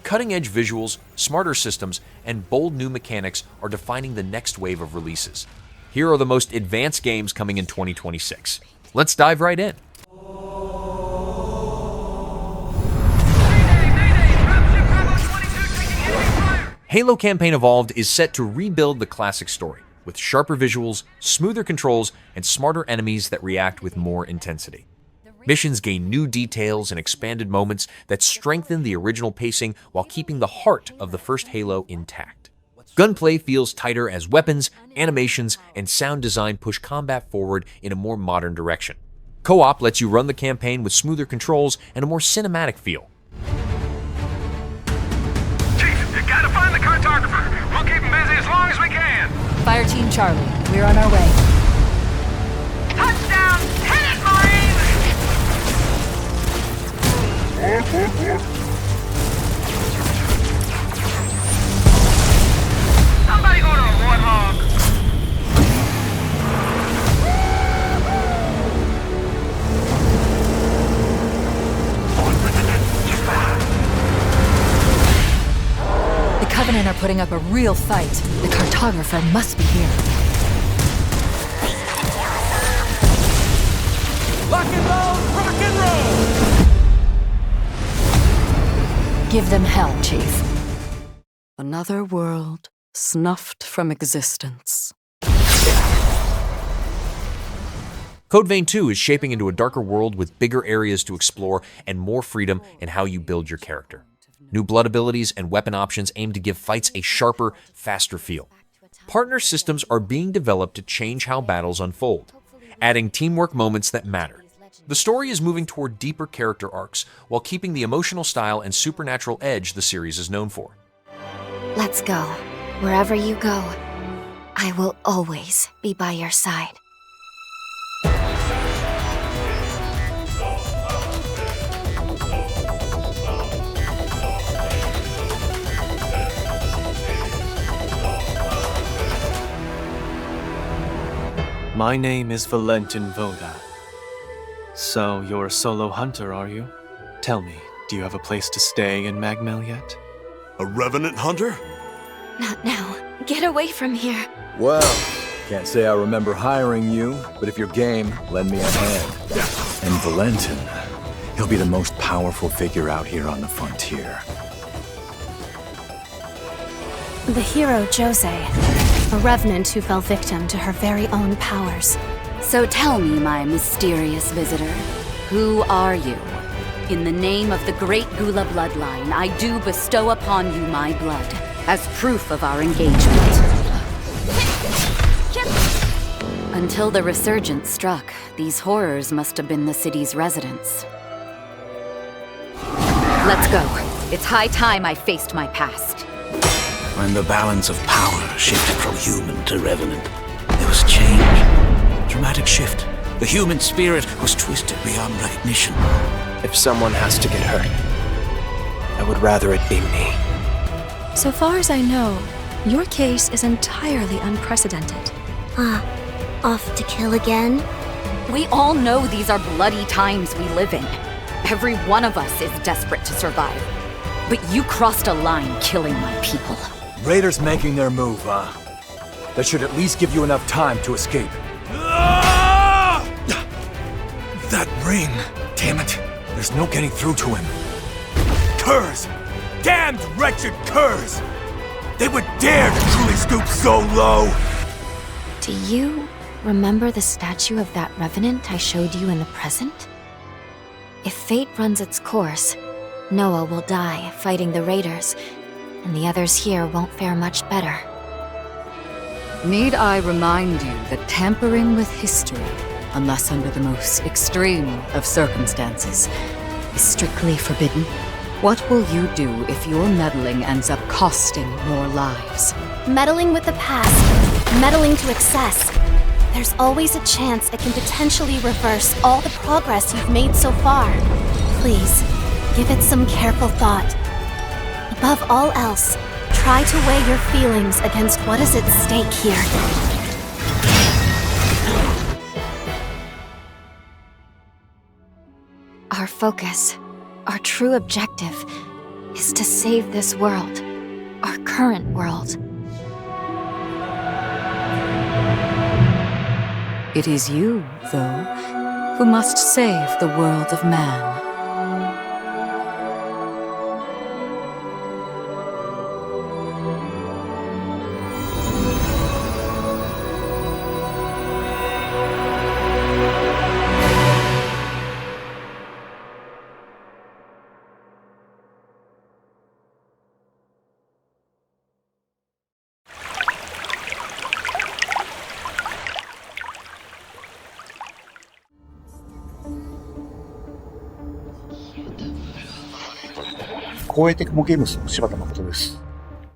Cutting-edge visuals, smarter systems, and bold new mechanics are defining the next wave of releases. Here are the most advanced games coming in 2026. Let's dive right in. Halo Campaign Evolved is set to rebuild the classic story, with sharper visuals, smoother controls, and smarter enemies that react with more intensity. Missions gain new details and expanded moments that strengthen the original pacing while keeping the heart of the first Halo intact. Gunplay feels tighter as weapons, animations, and sound design push combat forward in a more modern direction. Co-op lets you run the campaign with smoother controls and a more cinematic feel. Gotta find the cartographer. We'll keep him busy as long as we can. Fire Team Charlie, we're on our way. Touchdown! Hit it, Marines! Somebody go to a warthog. The Covenant are putting up a real fight. The cartographer must be here. Lock and load, rock and roll! Give them hell, Chief. Another world snuffed from existence. Code Vein 2 is shaping into a darker world with bigger areas to explore and more freedom in how you build your character. New blood abilities and weapon options aim to give fights a sharper, faster feel. Partner systems are being developed to change how battles unfold, adding teamwork moments that matter. The story is moving toward deeper character arcs while keeping the emotional style and supernatural edge the series is known for. Let's go. Wherever you go, I will always be by your side. My name is Valentin Voda. So, you're a solo hunter, are you? Tell me, do you have a place to stay in Magmel yet? A revenant hunter? Not now. Get away from here. Well, can't say I remember hiring you, but if you're game, lend me a hand. And Valentin, he'll be the most powerful figure out here on the frontier. The hero Jose, a revenant who fell victim to her very own powers. So tell me, my mysterious visitor, who are you? In the name of the great Gula bloodline, I do bestow upon you my blood, as proof of our engagement. Until the resurgence struck, these horrors must have been the city's residents. Let's go. It's high time I faced my past. When the balance of power shifted from human to revenant, there was change. Dramatic shift. The human spirit was twisted beyond recognition. If someone has to get hurt, I would rather it be me. So far as I know, your case is entirely unprecedented. Off to kill again? We all know these are bloody times we live in. Every one of us is desperate to survive. But you crossed a line killing my people. Raiders making their move, huh? That should at least give you enough time to escape. That ring! Damn it! There's no getting through to him. Curs! Damned wretched curs! They would dare to truly stoop so low! Do you remember the statue of that revenant I showed you in the present? If fate runs its course, Noah will die fighting the raiders, and the others here won't fare much better. Need I remind you that tampering with history, unless under the most extreme of circumstances, is strictly forbidden? What will you do if your meddling ends up costing more lives? Meddling with the past, meddling to excess. There's always a chance it can potentially reverse all the progress you've made so far. Please, give it some careful thought. Above all else, try to weigh your feelings against what is at stake here. Our focus, our true objective, is to save this world, our current world. It is you, though, who must save the world of man.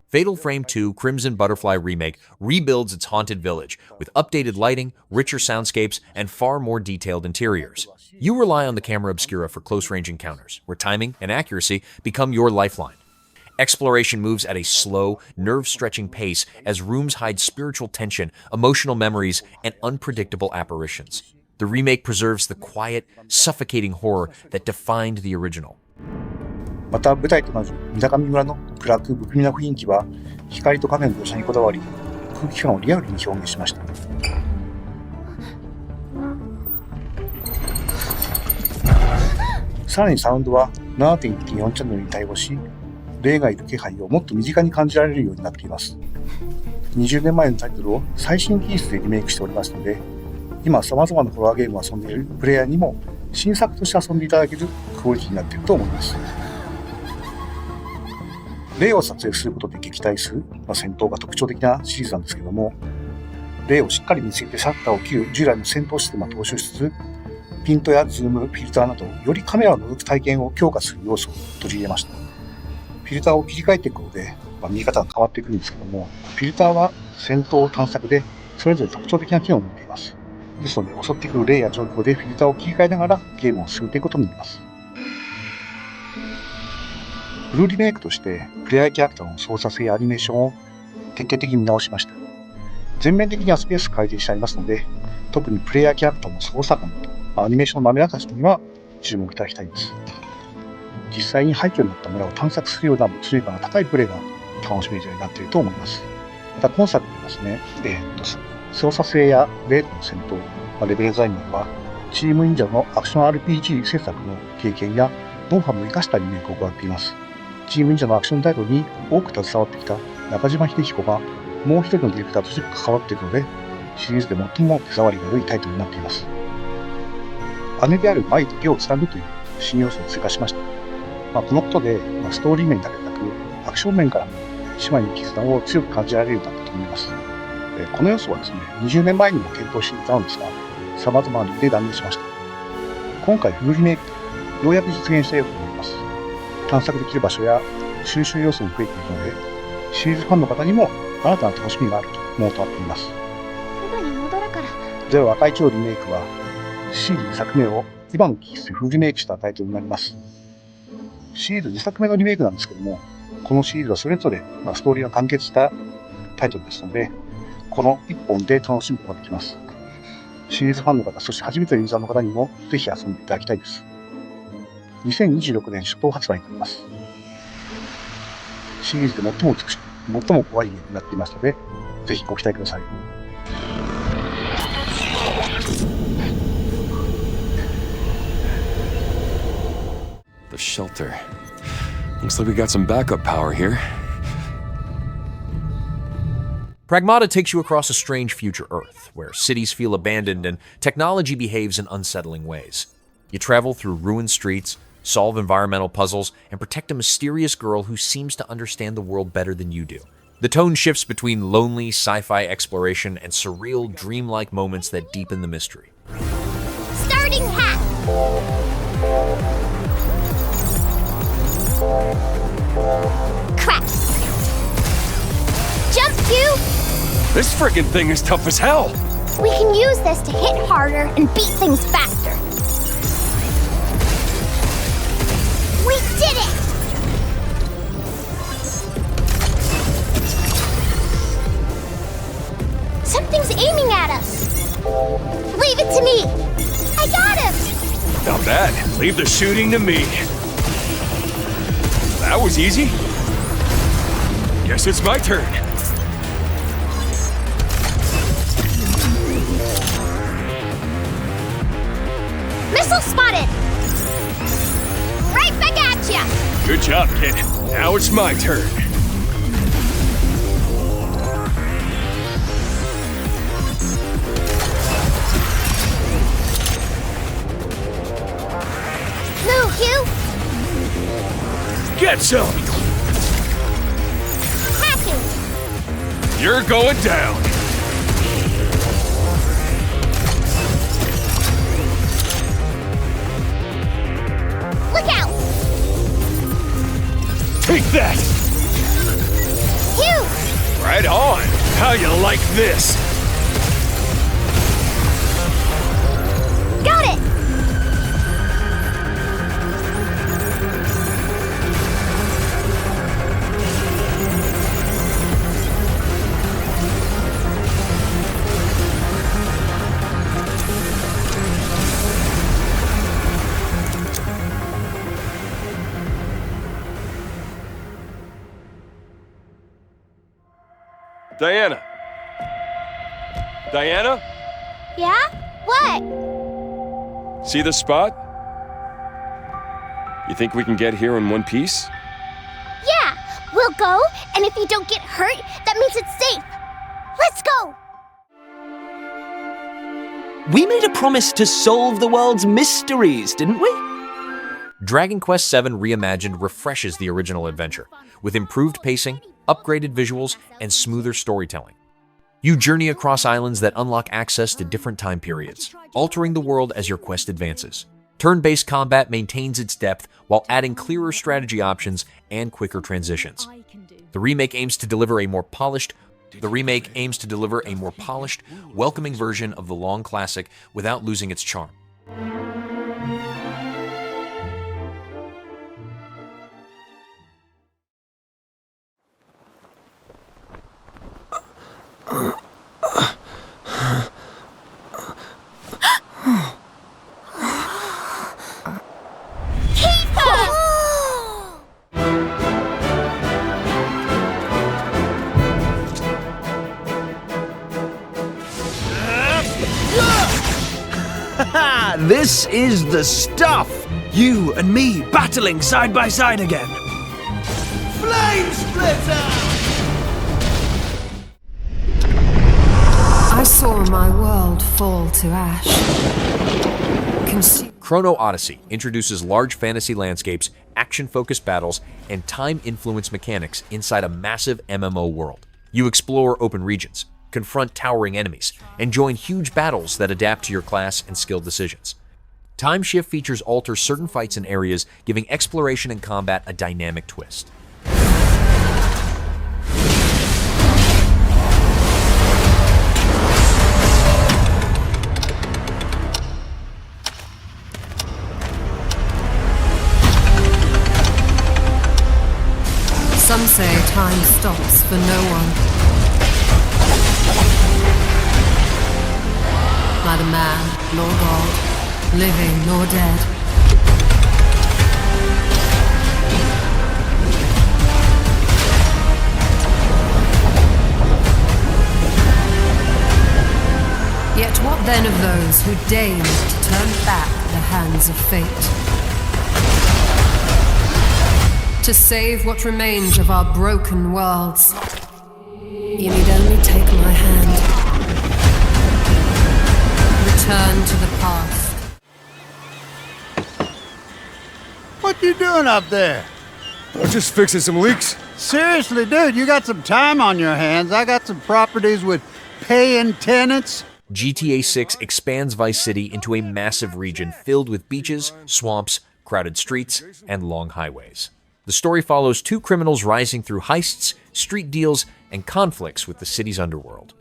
Fatal Frame 2 Crimson Butterfly Remake rebuilds its haunted village with updated lighting, richer soundscapes, and far more detailed interiors. You rely on the camera obscura for close-range encounters, where timing and accuracy become your lifeline. Exploration moves at a slow, nerve-stretching pace as rooms hide spiritual tension, emotional memories, and unpredictable apparitions. The remake preserves the quiet, suffocating horror that defined the original. また舞台となる水上村の暗く不気味な雰囲気は光と影の描写にこだわり、空気感をリアルに表現しました。さらにサウンドは 7.1.4 チャンネルに対応し、霊がいる気配をもっと身近に感じられるようになっています。20年前のタイトルを最新技術でリメイクしておりますので、今様々なホラーゲームを遊んでいるプレイヤーにも新作として遊んでいただけるクオリティになっていると思います。霊を撮影することで撃退する、戦闘が特徴的なシリーズなんですけども、霊をしっかり見つけてシャッターを切る従来の戦闘システムを踏襲しつつ、ピントやズーム、フィルターなどよりカメラを覗く体験を強化する要素を取り入れました。フィルターを切り替えていくことで、見え方が変わっていくんですけども、フィルターは戦闘探索でそれぞれ特徴的な機能を持っています。ですので襲ってくる霊や状況でフィルターを切り替えながらゲームを進めていくことになります。フルリメイクとしてプレイヤーキャラクターの操作性やアニメーションを徹底的に見直しました。全面的にはスペース改善してありますので、特にプレイヤーキャラクターの操作感とアニメーションの滑らかさには注目いただきたいです。実際に廃墟になった村を探索するような没入感が高いプレイが楽しめるようになっていると思います。また今作でですね、操作性や霊との戦闘、レベルデザインはチーム忍者のアクション RPG 制作の経験やノウハウも生かしたリメイクを行っています。チーム忍者のアクションタイトルに多く携わってきた中島秀彦がもう一人のディレクターとして関わっているので、シリーズで最も手触りが良いタイトルになっています。姉である舞と手をつなぐという新要素を追加しました。このことで、ストーリー面だけでなくアクション面からも姉妹の絆を強く感じられるようになったと思います。この要素はですね、20年前にも検討していたのですが、様々な理由で断念しました。今回フルリメイクでようやく実現したようと思います。探索できる場所や収集要素も増えているので、シリーズファンの方にも新たな楽しみがあると思うとなっています。では、和解長リメイクはシリーズ2作目を今の技術でフルリメイクしたタイトルになります。シリーズ2作目のリメイクなんですけども、このシリーズはそれぞれストーリーが完結したタイトルですので、この1本で楽しむことができます。シリーズファンの方、そして初めてのユーザーの方にもぜひ遊んでいただきたいです。2026年初頭発売になります。シリーズで最も美しく、最も怖いゲームになっていますので、ぜひご期待ください。The shelter. Looks like we got some backup power here. Pragmata takes you across a strange future Earth, where cities feel abandoned and technology behaves in unsettling ways. You travel through ruined streets, solve environmental puzzles, and protect a mysterious girl who seems to understand the world better than you do. The tone shifts between lonely sci-fi exploration and surreal, dreamlike moments that deepen the mystery. Starting hat! Crap! Jump Q! This friggin' thing is tough as hell! We can use this to hit harder and beat things faster. We did it! Something's aiming at us. Leave it to me. I got him. Not bad. Leave the shooting to me. That was easy. Guess it's my turn. Missile spotted! Right back at ya! Good job, kid. Now it's my turn. Lou, Hugh! Get some! Hacking! You're going down. Look out! Take that! Hugh! Right on! How you like this? Got it! Diana? Diana? Yeah? What? See this spot? You think we can get here in one piece? Yeah! We'll go, and if you don't get hurt, that means it's safe! Let's go! We made a promise to solve the world's mysteries, didn't we? Dragon Quest VII Reimagined refreshes the original adventure, with improved pacing, upgraded visuals, and smoother storytelling. You journey across islands that unlock access to different time periods, altering the world as your quest advances. Turn-based combat maintains its depth while adding clearer strategy options and quicker transitions. The remake aims to deliver a more polished, welcoming version of the long classic without losing its charm. This is the stuff! You and me battling side by side again. Flame Splitter! I saw my world fall to ash. Chrono Odyssey introduces large fantasy landscapes, action-focused battles, and time-influenced mechanics inside a massive MMO world. You explore open regions, confront towering enemies, and join huge battles that adapt to your class and skill decisions. Time Shift features alter certain fights and areas, giving exploration and combat a dynamic twist. Some say time stops for no one. Neither man nor God, living nor dead. Yet what then of those who deigned to turn back the hands of fate? To save what remains of our broken worlds, you need only take my hand. Return to the past. What you doing up there? I'm just fixing some leaks. Seriously, dude, you got some time on your hands. I got some properties with paying tenants. GTA 6 expands Vice City into a massive region filled with beaches, swamps, crowded streets, and long highways. The story follows two criminals rising through heists, street deals, and conflicts with the city's underworld.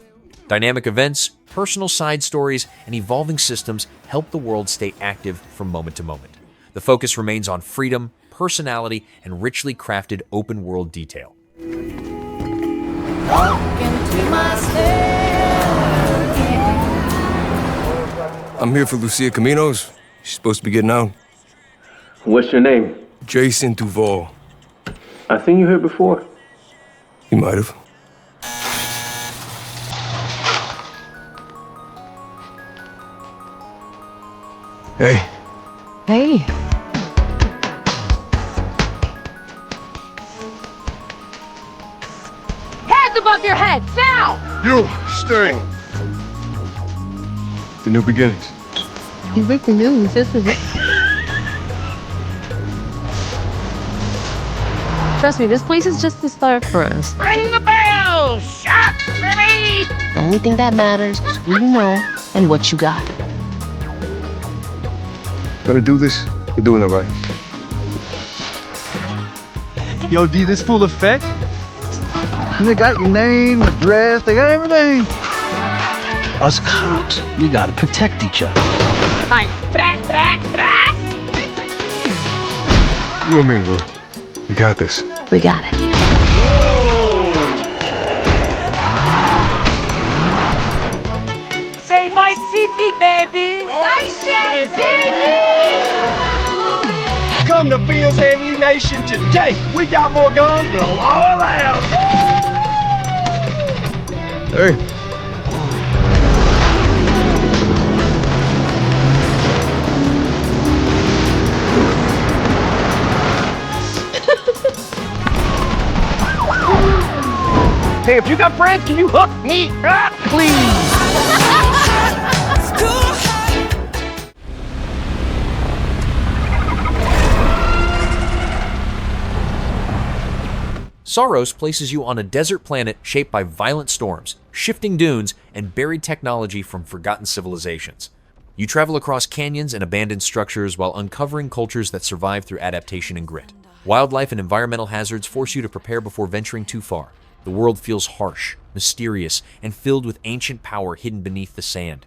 Dynamic events, personal side stories, and evolving systems help the world stay active from moment to moment. The focus remains on freedom, personality, and richly crafted open-world detail. I'm here for Lucia Caminos. She's supposed to be getting out. What's your name? Jason Duval. I think you heard before. You might have. Hey. Hey. Hands above your head, now! You, stay. The new beginnings. You breaking news, isn't it? Trust me, this place is just the start for us. Ring the bell! Shot, ready! The only thing that matters is who you know and what you got. Gonna do this? We're doing it right. Yo, D, this full effect? They got your name, address, they got everything. Us cops, we gotta protect each other. Hi. You and me, bro. We got this. We got it. Say my city, baby! I said city! Come to Field's Ammunition today. We got more guns than all allowed. Hey. Hey, if you got friends, can you hook me up, please? Saros places you on a desert planet shaped by violent storms, shifting dunes, and buried technology from forgotten civilizations. You travel across canyons and abandoned structures while uncovering cultures that survive through adaptation and grit. Wildlife and environmental hazards force you to prepare before venturing too far. The world feels harsh, mysterious, and filled with ancient power hidden beneath the sand.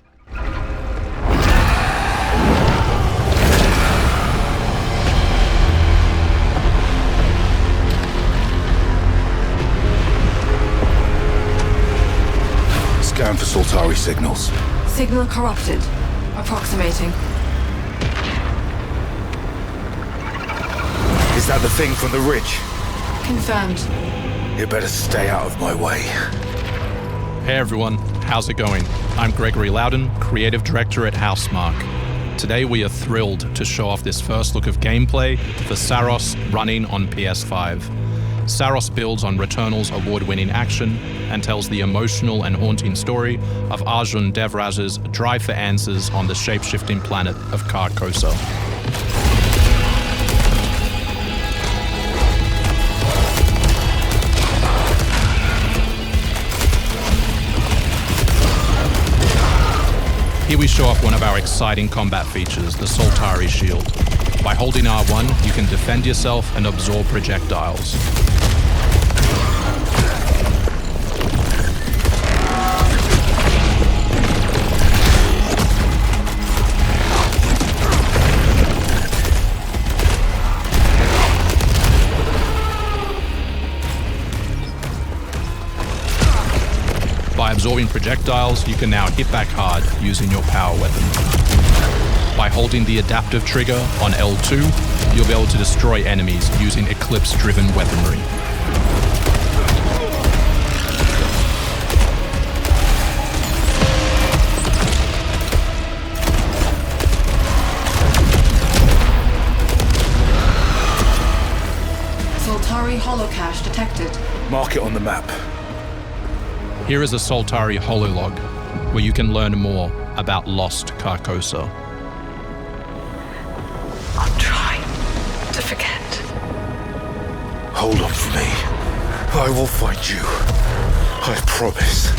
Scan for Soltari signals. Signal corrupted. Approximating. Is that the thing from the ridge? Confirmed. You better stay out of my way. Hey everyone, how's it going? I'm Gregory Loudon, Creative Director at Housemarque. Today we are thrilled to show off this first look of gameplay for Saros running on PS5. Saros builds on Returnal's award-winning action and tells the emotional and haunting story of Arjun Devraj's drive for answers on the shape-shifting planet of Carcosa. Here we show off one of our exciting combat features, the Soltari Shield. By holding R1, you can defend yourself and absorb projectiles. By absorbing projectiles, you can now hit back hard using your power weapon. By holding the adaptive trigger on L2, you'll be able to destroy enemies using Eclipse-driven weaponry. Soltari holocache detected. Mark it on the map. Here is a Soltari hololog, where you can learn more about lost Carcosa. I'm trying to forget. Hold on for me. I will find you. I promise.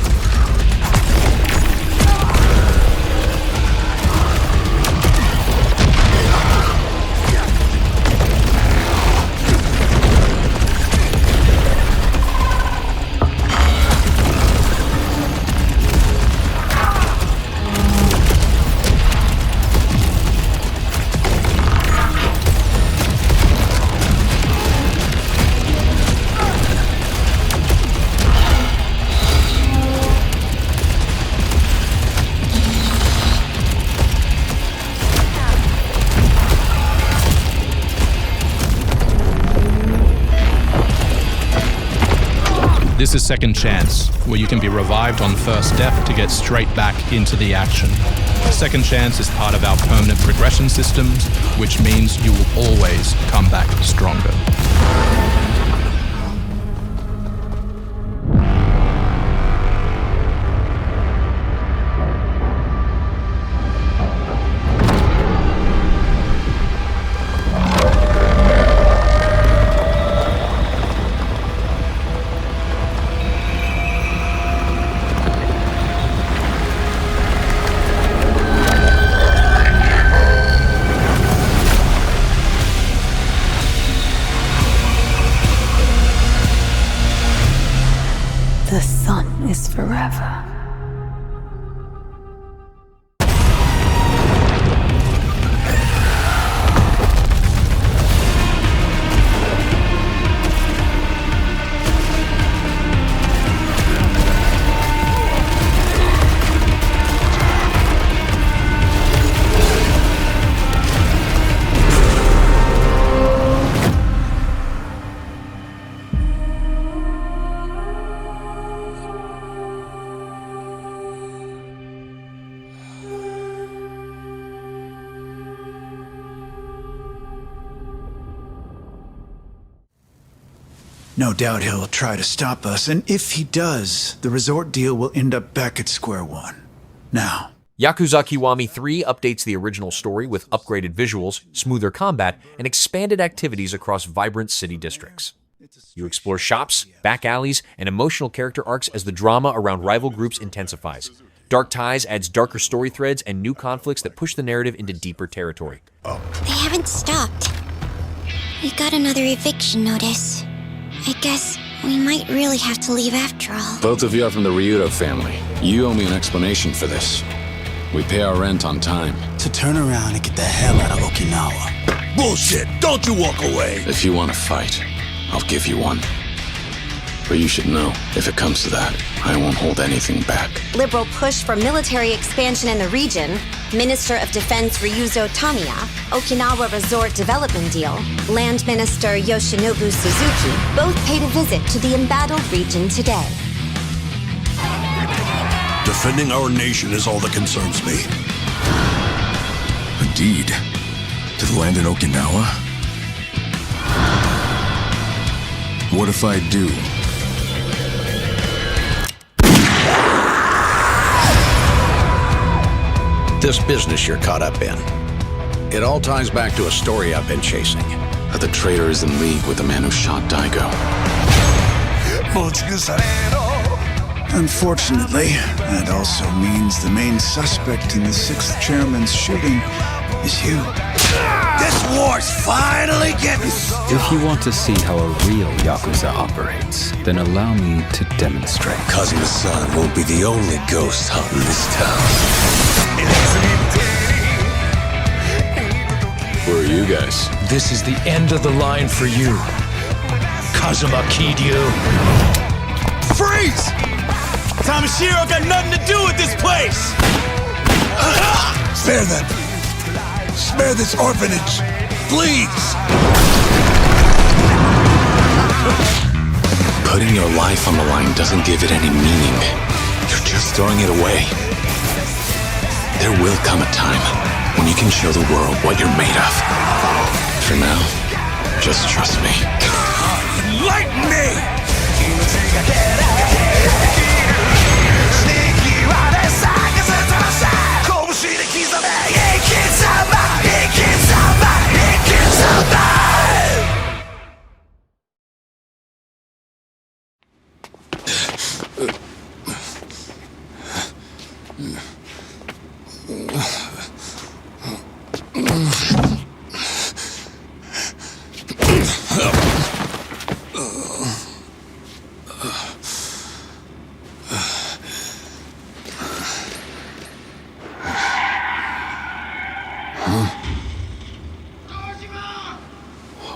This is Second Chance, where you can be revived on first death to get straight back into the action. Second Chance is part of our permanent progression systems, which means you will always come back stronger. The sun is forever. No doubt he'll try to stop us, and if he does, the resort deal will end up back at square one. Now, Yakuza Kiwami 3 updates the original story with upgraded visuals, smoother combat, and expanded activities across vibrant city districts. You explore shops, back alleys, and emotional character arcs as the drama around rival groups intensifies. Dark Ties adds darker story threads and new conflicts that push the narrative into deeper territory. They haven't stopped. We got another eviction notice. I guess we might really have to leave after all. Both of you are from the Ryudo family. You owe me an explanation for this. We pay our rent on time. to turn around and get the hell out of Okinawa. Bullshit! Don't you walk away! If you want to fight, I'll give you one. But you should know, if it comes to that, I won't hold anything back. Liberal push for military expansion in the region, Minister of Defense Ryuzo Tamiya, Okinawa Resort Development Deal, Land Minister Yoshinobu Suzuki both paid a visit to the embattled region today. Defending our nation is all that concerns me. Indeed. To the land in Okinawa? What if I do? This business you're caught up in, it all ties back to a story I've been chasing. That the traitor is in league with the man who shot Daigo. Unfortunately, that also means the main suspect in the 6th chairman's shooting is you. This war's finally getting... If you want to see how a real Yakuza operates, then allow me to demonstrate. Kazuma-san won't be the only ghost hunting this town. Who are you guys? This is the end of the line for you. Kazuma Kiryu. Freeze! Tamashiro got nothing to do with this place! Spare them! Spare this orphanage! Please! Putting your life on the line doesn't give it any meaning. You're just throwing it away. There will come a time when you can show the world what you're made of. For now, just trust me. Enlighten me!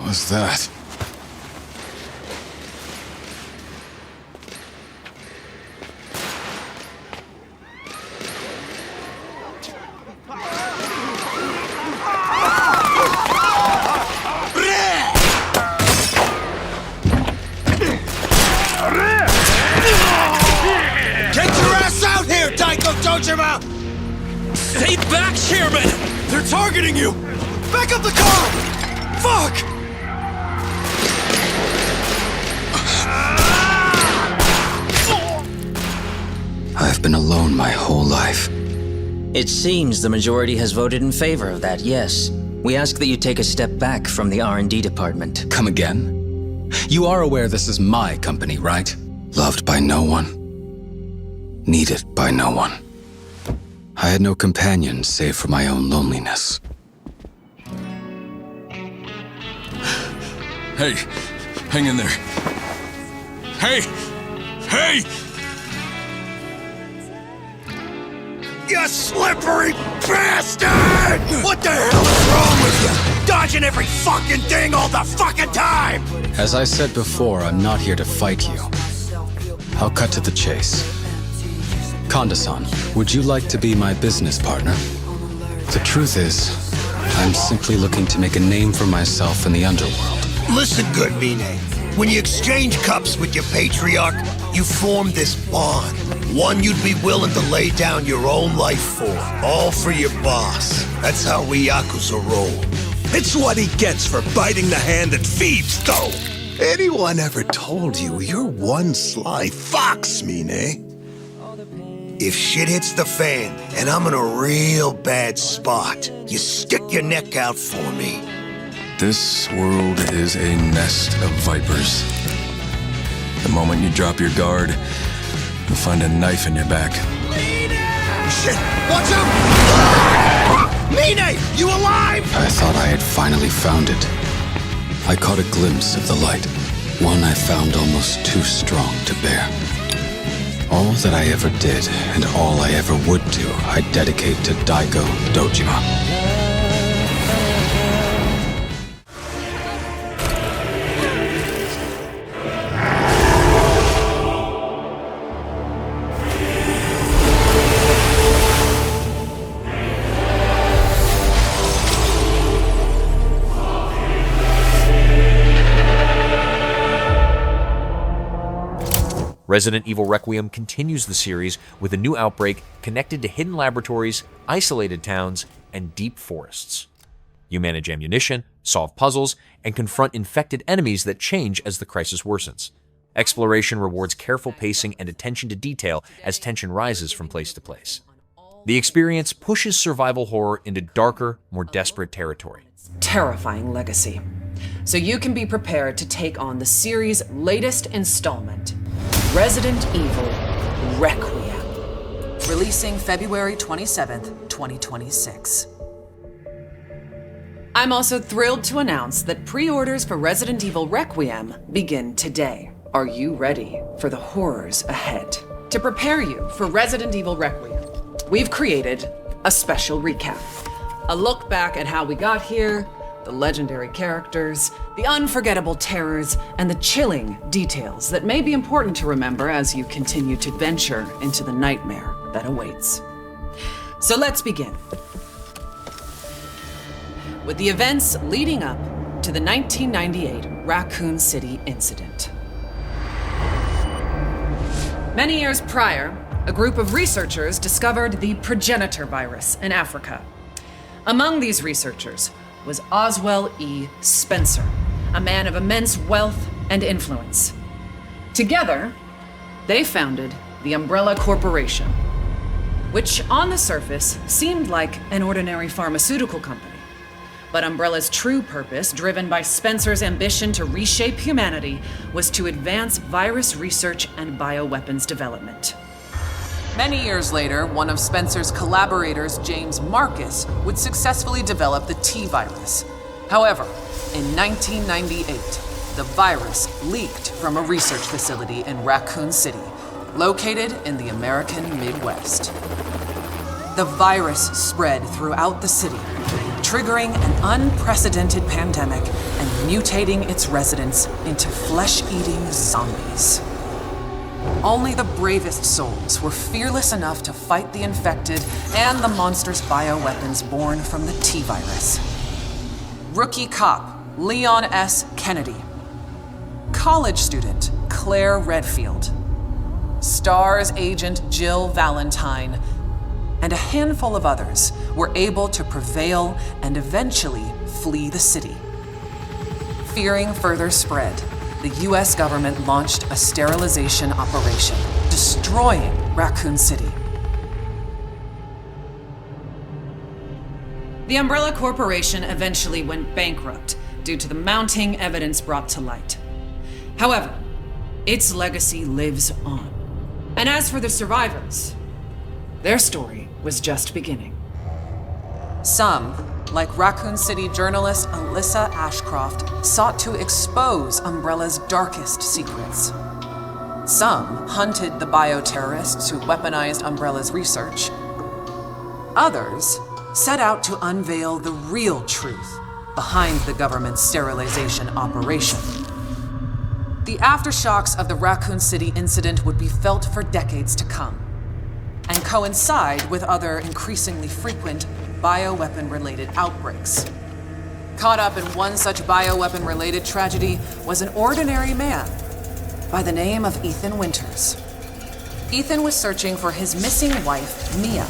What's that? Dojima! Stay back, Chairman! They're targeting you! Back up the car! Fuck! I've been alone my whole life. It seems the majority has voted in favor of that, yes. We ask that you take a step back from the R&D department. Come again? You are aware this is my company, right? Loved by no one. Needed by no one. I had no companion save for my own loneliness. Hey, hang in there. Hey! Hey! You slippery bastard! What the hell is wrong with you? Dodging every fucking thing all the fucking time! As I said before, I'm not here to fight you. I'll cut to the chase. Konda-san, would you like to be my business partner? The truth is, I'm simply looking to make a name for myself in the underworld. Listen good, Mine. When you exchange cups with your patriarch, you form this bond. One you'd be willing to lay down your own life for, all for your boss. That's how we Yakuza roll. It's what he gets for biting the hand that feeds, though. Anyone ever told you you're one sly fox, Mine? If shit hits the fan, and I'm in a real bad spot, you stick your neck out for me. This world is a nest of vipers. The moment you drop your guard, you'll find a knife in your back. Shit! Watch out! Mine! You alive? I thought I had finally found it. I caught a glimpse of the light, one I found almost too strong to bear. All that I ever did, and all I ever would do, I dedicate to Daigo Dojima. Resident Evil Requiem continues the series with a new outbreak connected to hidden laboratories, isolated towns, and deep forests. You manage ammunition, solve puzzles, and confront infected enemies that change as the crisis worsens. Exploration rewards careful pacing and attention to detail as tension rises from place to place. The experience pushes survival horror into darker, more desperate territory. Terrifying legacy. So you can be prepared to take on the series' latest installment, Resident Evil Requiem, releasing February 27th, 2026. I'm also thrilled to announce that pre-orders for Resident Evil Requiem begin today. Are you ready for the horrors ahead? To prepare you for Resident Evil Requiem, we've created a special recap. A look back at how we got here, the legendary characters, the unforgettable terrors, and the chilling details that may be important to remember as you continue to venture into the nightmare that awaits. So let's begin with the events leading up to the 1998 Raccoon City incident. Many years prior, a group of researchers discovered the progenitor virus in Africa. Among these researchers was Oswell E. Spencer, a man of immense wealth and influence. Together, they founded the Umbrella Corporation, which on the surface seemed like an ordinary pharmaceutical company. But Umbrella's true purpose, driven by Spencer's ambition to reshape humanity, was to advance virus research and bioweapons development. Many years later, one of Spencer's collaborators, James Marcus, would successfully develop the T-virus. However, in 1998, the virus leaked from a research facility in Raccoon City, located in the American Midwest. The virus spread throughout the city, triggering an unprecedented pandemic and mutating its residents into flesh-eating zombies. Only the bravest souls were fearless enough to fight the infected and the monstrous bioweapons born from the T-virus. Rookie cop Leon S. Kennedy. College student Claire Redfield. STARS agent Jill Valentine. and a handful of others were able to prevail and eventually flee the city. Fearing further spread, the US government launched a sterilization operation, destroying Raccoon City. The Umbrella Corporation eventually went bankrupt due to the mounting evidence brought to light. However, its legacy lives on. And as for the survivors, their story was just beginning. Some, like Raccoon City journalist Alyssa Ashcroft, sought to expose Umbrella's darkest secrets. Some hunted the bioterrorists who weaponized Umbrella's research. Others set out to unveil the real truth behind the government's sterilization operation. The aftershocks of the Raccoon City incident would be felt for decades to come, and coincide with other increasingly frequent bioweapon-related outbreaks. Caught up in one such bioweapon-related tragedy was an ordinary man by the name of Ethan Winters. Ethan was searching for his missing wife, Mia.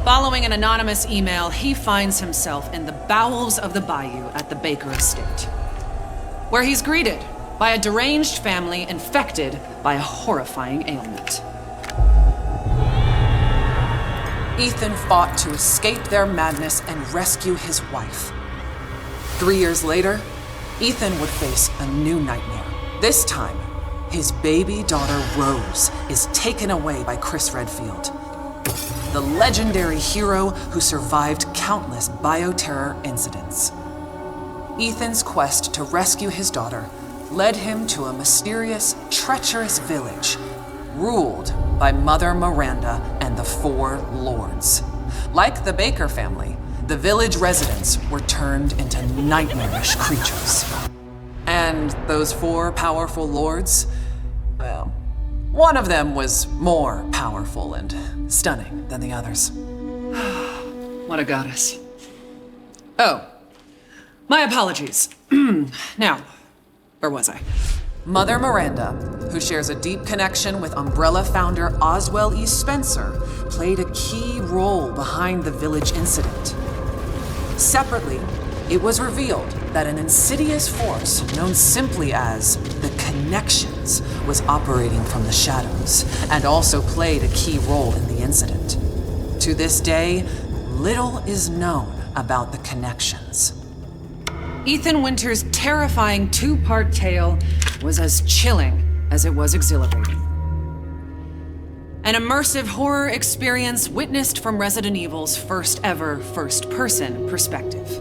Following an anonymous email, he finds himself in the bowels of the bayou at the Baker estate, where he's greeted by a deranged family infected by a horrifying ailment. Ethan fought to escape their madness and rescue his wife. 3 years later, Ethan would face a new nightmare. This time, his baby daughter Rose is taken away by Chris Redfield, the legendary hero who survived countless bioterror incidents. Ethan's quest to rescue his daughter led him to a mysterious, treacherous village ruled by Mother Miranda and the Four Lords. Like the Baker family, the village residents were turned into nightmarish creatures. And those four powerful lords, well, one of them was more powerful and stunning than the others. What a goddess. Oh, my apologies. Now, where was I? Mother Miranda, who shares a deep connection with Umbrella founder Oswell E. Spencer, played a key role behind the village incident. Separately, it was revealed that an insidious force known simply as the Connections was operating from the shadows and also played a key role in the incident. To this day, little is known about the Connections. Ethan Winters' terrifying two-part tale was as chilling as it was exhilarating. An immersive horror experience witnessed from Resident Evil's first ever first-person perspective.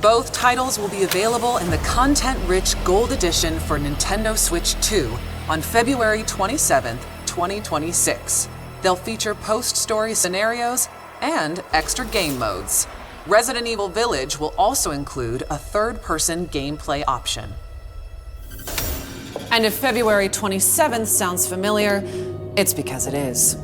Both titles will be available in the content-rich Gold Edition for Nintendo Switch 2 on February 27th, 2026. They'll feature post-story scenarios and extra game modes. Resident Evil Village will also include a third-person gameplay option. And if February 27th sounds familiar, it's because it is.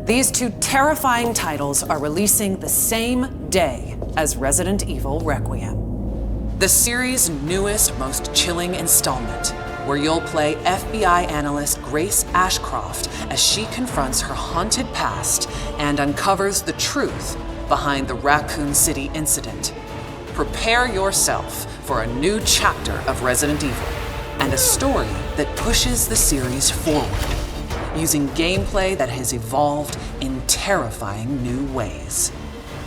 These two terrifying titles are releasing the same day as Resident Evil Requiem, the series' newest, most chilling installment, where you'll play FBI analyst Grace Ashcroft as she confronts her haunted past and uncovers the truth behind the Raccoon City incident. Prepare yourself for a new chapter of Resident Evil and a story that pushes the series forward, using gameplay that has evolved in terrifying new ways.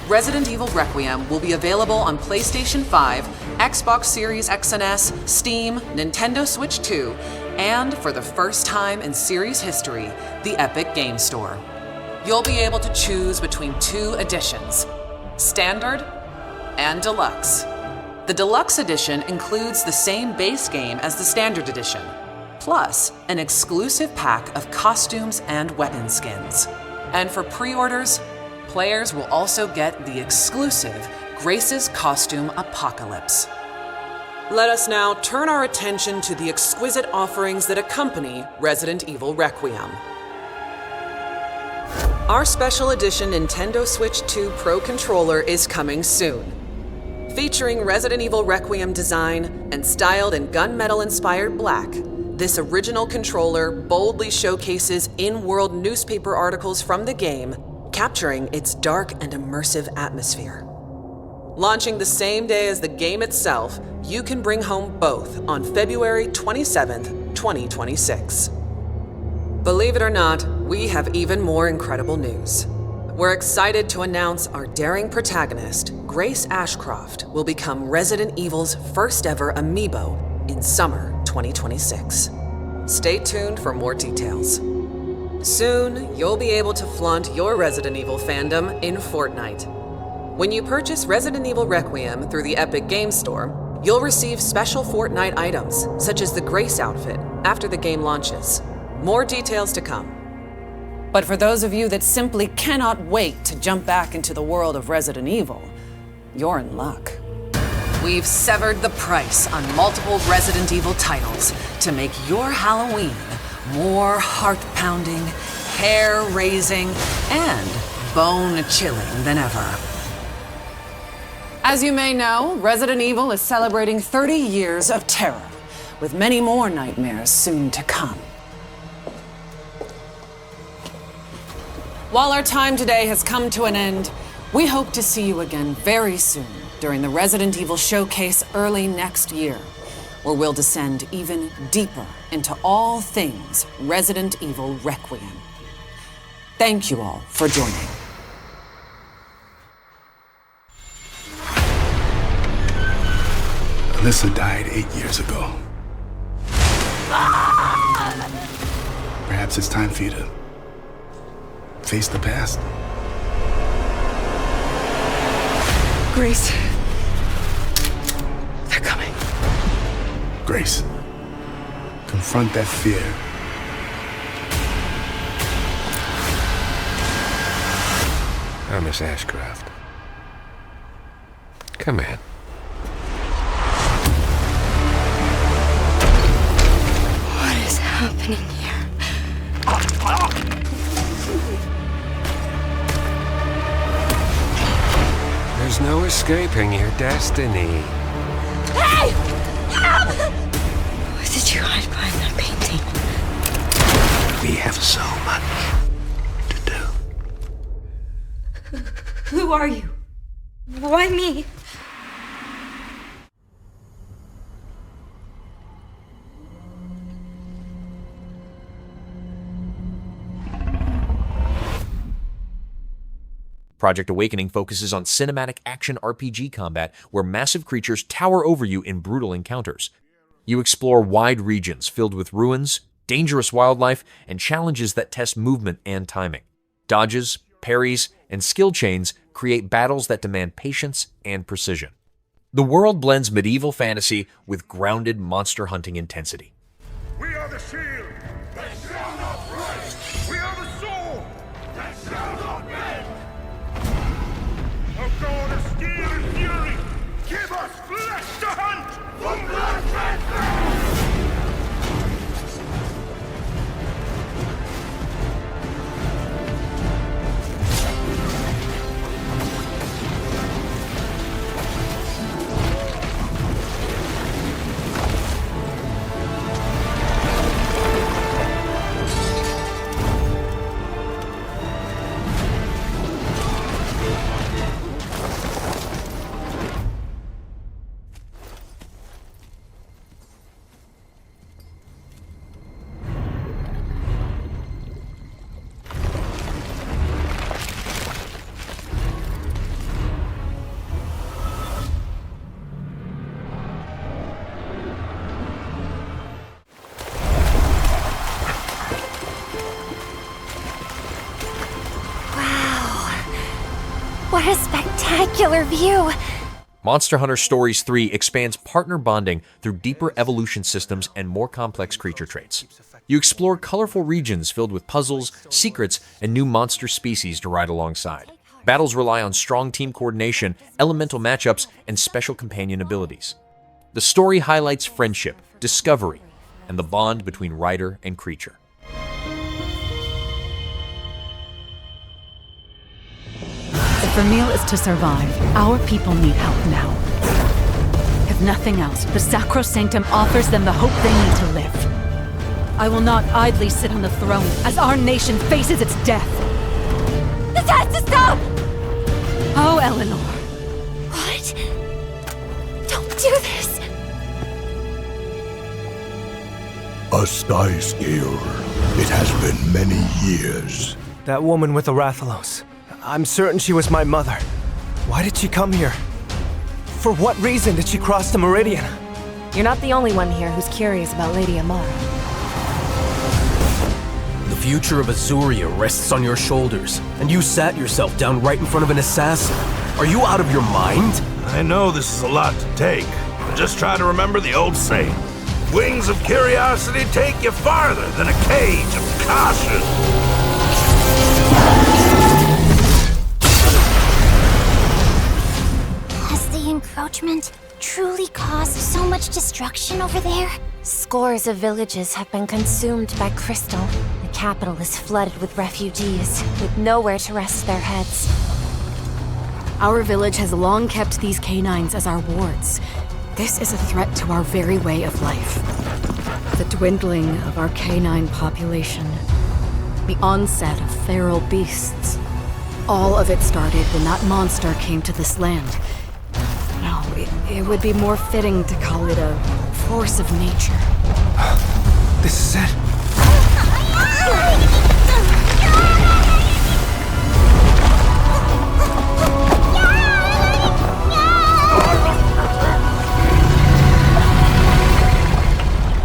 Resident Evil Requiem will be available on PlayStation 5, Xbox Series X and S, Steam, Nintendo Switch 2, and for the first time in series history, the Epic Game Store. You'll be able to choose between two editions, Standard and Deluxe. The Deluxe Edition includes the same base game as the Standard Edition, plus an exclusive pack of costumes and weapon skins. And for pre-orders, players will also get the exclusive Grace's Costume Apocalypse. Let us now turn our attention to the exquisite offerings that accompany Resident Evil Requiem. Our special edition Nintendo Switch 2 Pro controller is coming soon. Featuring Resident Evil Requiem design and styled in gunmetal-inspired black, this original controller boldly showcases in-world newspaper articles from the game, capturing its dark and immersive atmosphere. Launching the same day as the game itself, you can bring home both on February 27th, 2026. Believe it or not, we have even more incredible news. We're excited to announce our daring protagonist, Grace Ashcroft, will become Resident Evil's first ever amiibo in summer 2026. Stay tuned for more details. Soon, you'll be able to flaunt your Resident Evil fandom in Fortnite. When you purchase Resident Evil Requiem through the Epic Games Store, you'll receive special Fortnite items, such as the Grace outfit, after the game launches. More details to come. But for those of you that simply cannot wait to jump back into the world of Resident Evil, you're in luck. We've severed the price on multiple Resident Evil titles to make your Halloween more heart-pounding, hair-raising, and bone-chilling than ever. As you may know, Resident Evil is celebrating 30 years of terror, with many more nightmares soon to come. While our time today has come to an end, we hope to see you again very soon during the Resident Evil Showcase early next year, where we'll descend even deeper into all things Resident Evil Requiem. Thank you all for joining. Alyssa died 8 years ago. Perhaps it's time for you to face the past. Grace. They're coming. Grace, confront that fear. Oh, Miss Ashcroft. Come in. What is happening here? There's no escaping your destiny. Hey! Help! What did you hide behind that painting? We have so much to do. Who are you? Why me? Project Awakening focuses on cinematic action RPG combat where massive creatures tower over you in brutal encounters. You explore wide regions filled with ruins, dangerous wildlife, and challenges that test movement and timing. Dodges, parries, and skill chains create battles that demand patience and precision. The world blends medieval fantasy with grounded monster hunting intensity. We are the shield that shall not break. We are the sword that shall not bend. O God of steel and fury, give us flesh to hunt for blood transfer. What a spectacular view! Monster Hunter Stories 3 expands partner bonding through deeper evolution systems and more complex creature traits. You explore colorful regions filled with puzzles, secrets, and new monster species to ride alongside. Battles rely on strong team coordination, elemental matchups, and special companion abilities. The story highlights friendship, discovery, and the bond between rider and creature. If Vermeil is to survive, our people need help now. If nothing else, the Sacrosanctum offers them the hope they need to live. I will not idly sit on the throne as our nation faces its death. This has to stop! Oh, Eleanor. What? Don't do this! A sky scale. It has been many years. That woman with the Rathalos. I'm certain she was my mother. Why did she come here? For what reason did she cross the Meridian? You're not the only one here who's curious about Lady Amara. The future of Azuria rests on your shoulders, and you sat yourself down right in front of an assassin. Are you out of your mind? I know this is a lot to take, but just try to remember the old saying. Wings of curiosity take you farther than a cage of caution. Has the encroachment truly caused so much destruction over there? Scores of villages have been consumed by crystal. The capital is flooded with refugees, with nowhere to rest their heads. Our village has long kept these canines as our wards. This is a threat to our very way of life. The dwindling of our canine population, the onset of feral beasts. All of it started when that monster came to this land. No, it would be more fitting to call it a force of nature. This is it.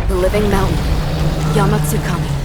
The living mountain, Yamatsukami.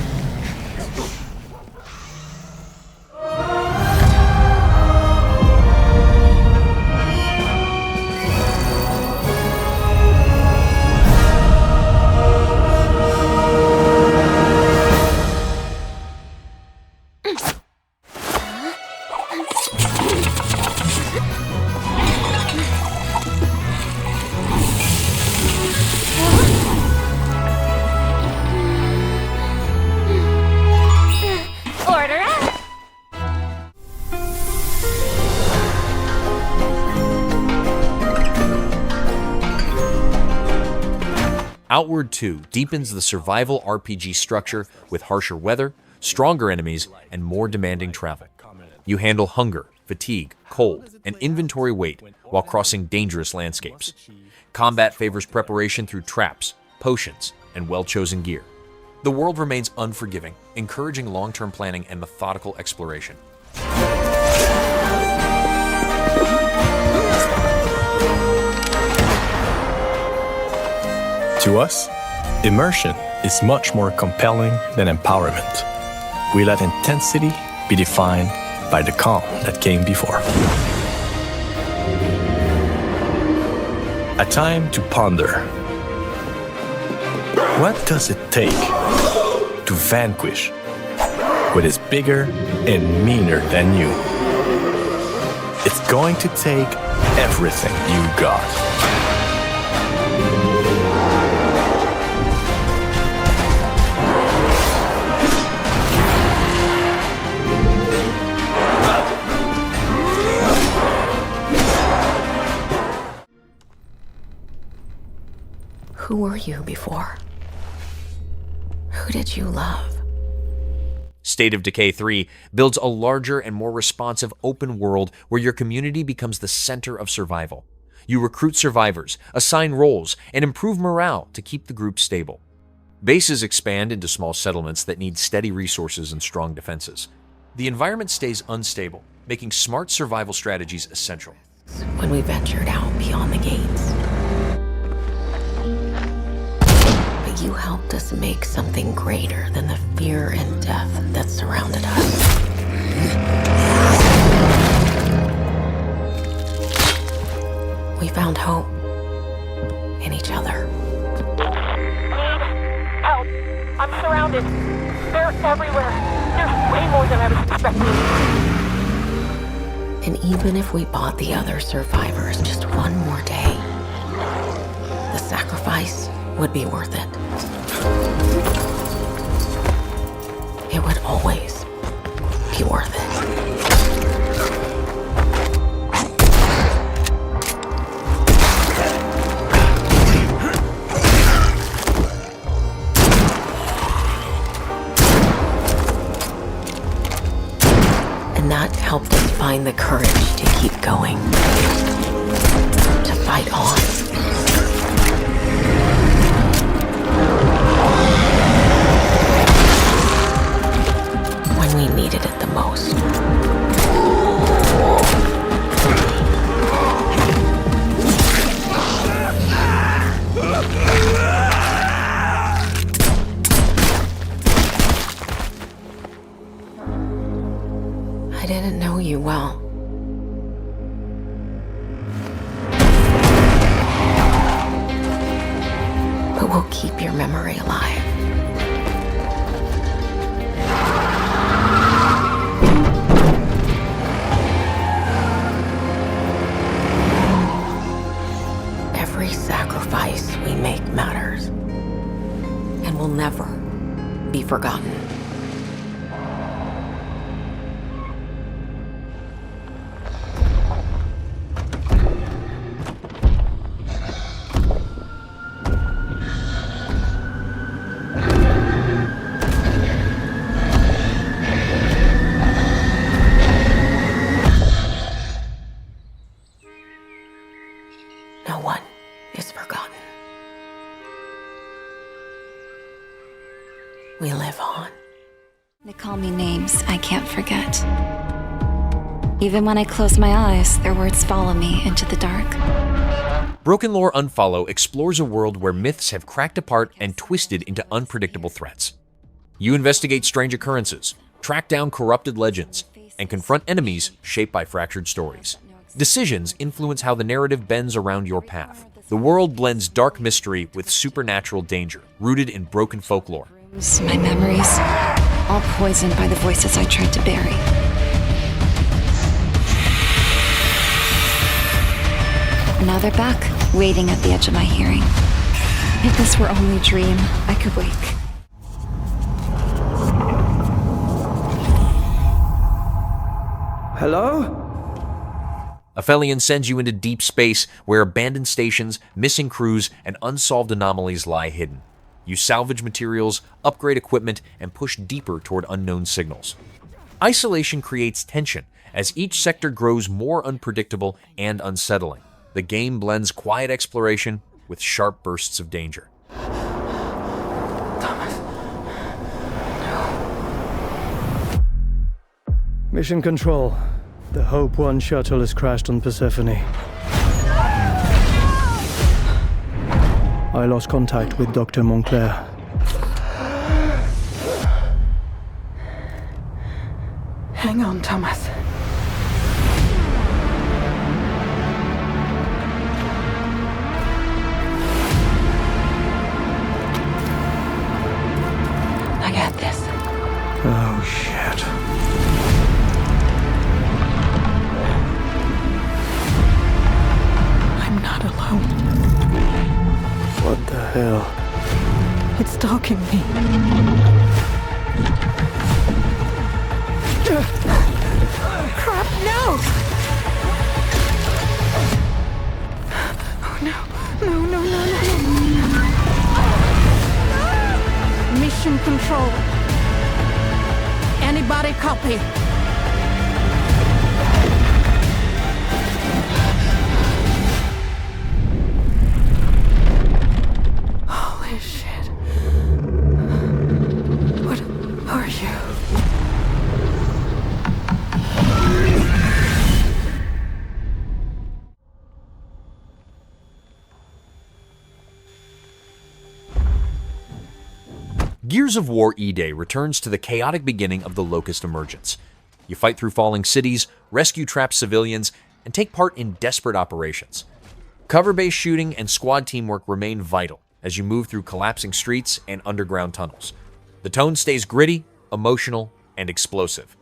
Outward 2 deepens the survival RPG structure with harsher weather, stronger enemies, and more demanding travel. You handle hunger, fatigue, cold, and inventory weight while crossing dangerous landscapes. Combat favors preparation through traps, potions, and well-chosen gear. The world remains unforgiving, encouraging long-term planning and methodical exploration. To us, immersion is much more compelling than empowerment. We let intensity be defined by the calm that came before. A time to ponder. What does it take to vanquish what is bigger and meaner than you? It's going to take everything you got. Who were you before? Who did you love? State of Decay 3 builds a larger and more responsive open world where your community becomes the center of survival. You recruit survivors, assign roles, and improve morale to keep the group stable. Bases expand into small settlements that need steady resources and strong defenses. The environment stays unstable, making smart survival strategies essential. When we ventured out beyond the gates. But you helped us make something greater than the fear and death that surrounded us. We found hope in each other. Help! I'm surrounded. They're everywhere. There's way more than I was expecting. And even if we bought the other survivors just one more day, the sacrifice would be worth it. It would always be worth it. helped us find the courage to keep going. To fight on. When we needed it the most. I didn't know you well. But we'll keep your memory alive. Every sacrifice we make matters. And will never be forgotten. No one is forgotten. We live on. They call me names I can't forget. Even when I close my eyes, their words follow me into the dark. BrokenLore Unfollow explores a world where myths have cracked apart and twisted into unpredictable threats. You investigate strange occurrences, track down corrupted legends, and confront enemies shaped by fractured stories. Decisions influence how the narrative bends around your path. The world blends dark mystery with supernatural danger, rooted in broken folklore. My memories, all poisoned by the voices I tried to bury. Now they're back, waiting at the edge of my hearing. If this were only a dream, I could wake. Hello? Aphelion sends you into deep space where abandoned stations, missing crews, and unsolved anomalies lie hidden. You salvage materials, upgrade equipment, and push deeper toward unknown signals. Isolation creates tension as each sector grows more unpredictable and unsettling. The game blends quiet exploration with sharp bursts of danger. Mission Control. The Hope 1 shuttle has crashed on Persephone. I lost contact with Dr. Montclair. Hang on, Thomas. I got this. Oh, shit. I'm not alone. What the hell? It's stalking me. Crap, no! Oh, no. No. Mission Control. Anybody copy? Holy shit. What are you? Gears of War E-Day returns to the chaotic beginning of the Locust emergence. You fight through falling cities, rescue trapped civilians, and take part in desperate operations. Cover-based shooting and squad teamwork remain vital as you move through collapsing streets and underground tunnels. The tone stays gritty, emotional, and explosive.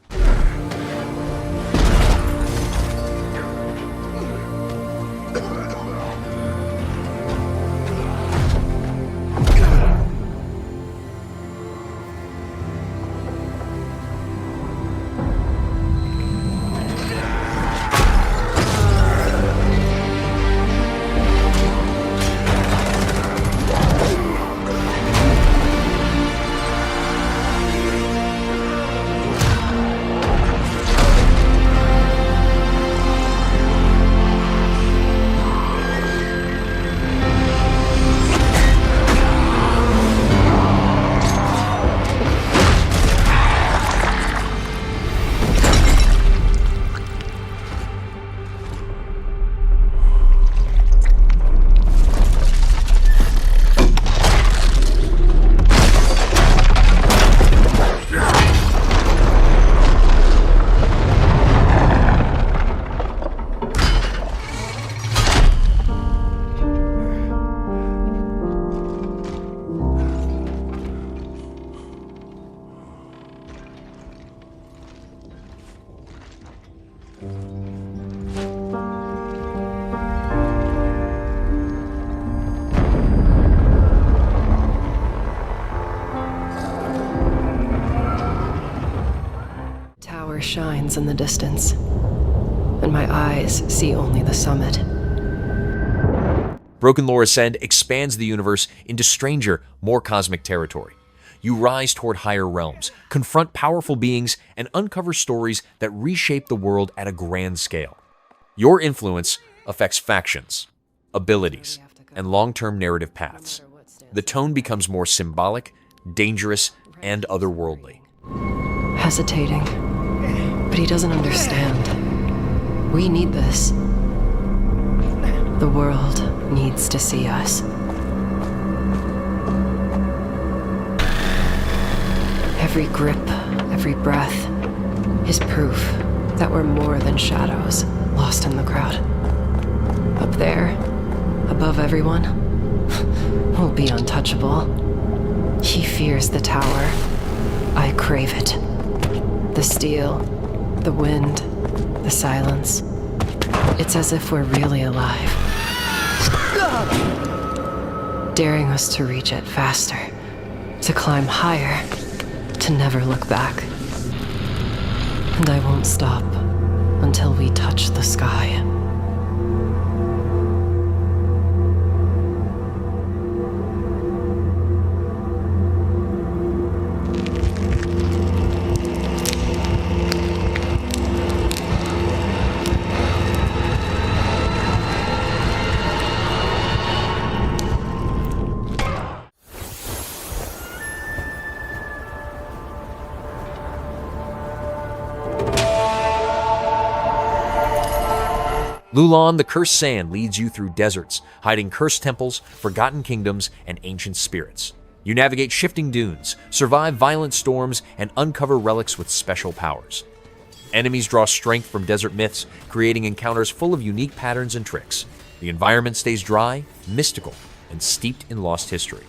shines in the distance, and my eyes see only the summit. BrokenLore Ascend expands the universe into stranger, more cosmic territory. You rise toward higher realms, confront powerful beings, and uncover stories that reshape the world at a grand scale. Your influence affects factions, abilities, and long-term narrative paths. The tone becomes more symbolic, dangerous, and otherworldly. Hesitating, but he doesn't understand. We need this. The world needs to see us. Every grip, every breath is proof that we're more than shadows lost in the crowd. Up there, above everyone, we'll be untouchable. He fears the tower. I crave it. The steel, the wind, the silence. It's as if we're really alive. Daring us to reach it faster, to climb higher, to never look back. And I won't stop until we touch the sky. Loulan, the Cursed Sand, leads you through deserts, hiding cursed temples, forgotten kingdoms, and ancient spirits. You navigate shifting dunes, survive violent storms, and uncover relics with special powers. Enemies draw strength from desert myths, creating encounters full of unique patterns and tricks. The environment stays dry, mystical, and steeped in lost history.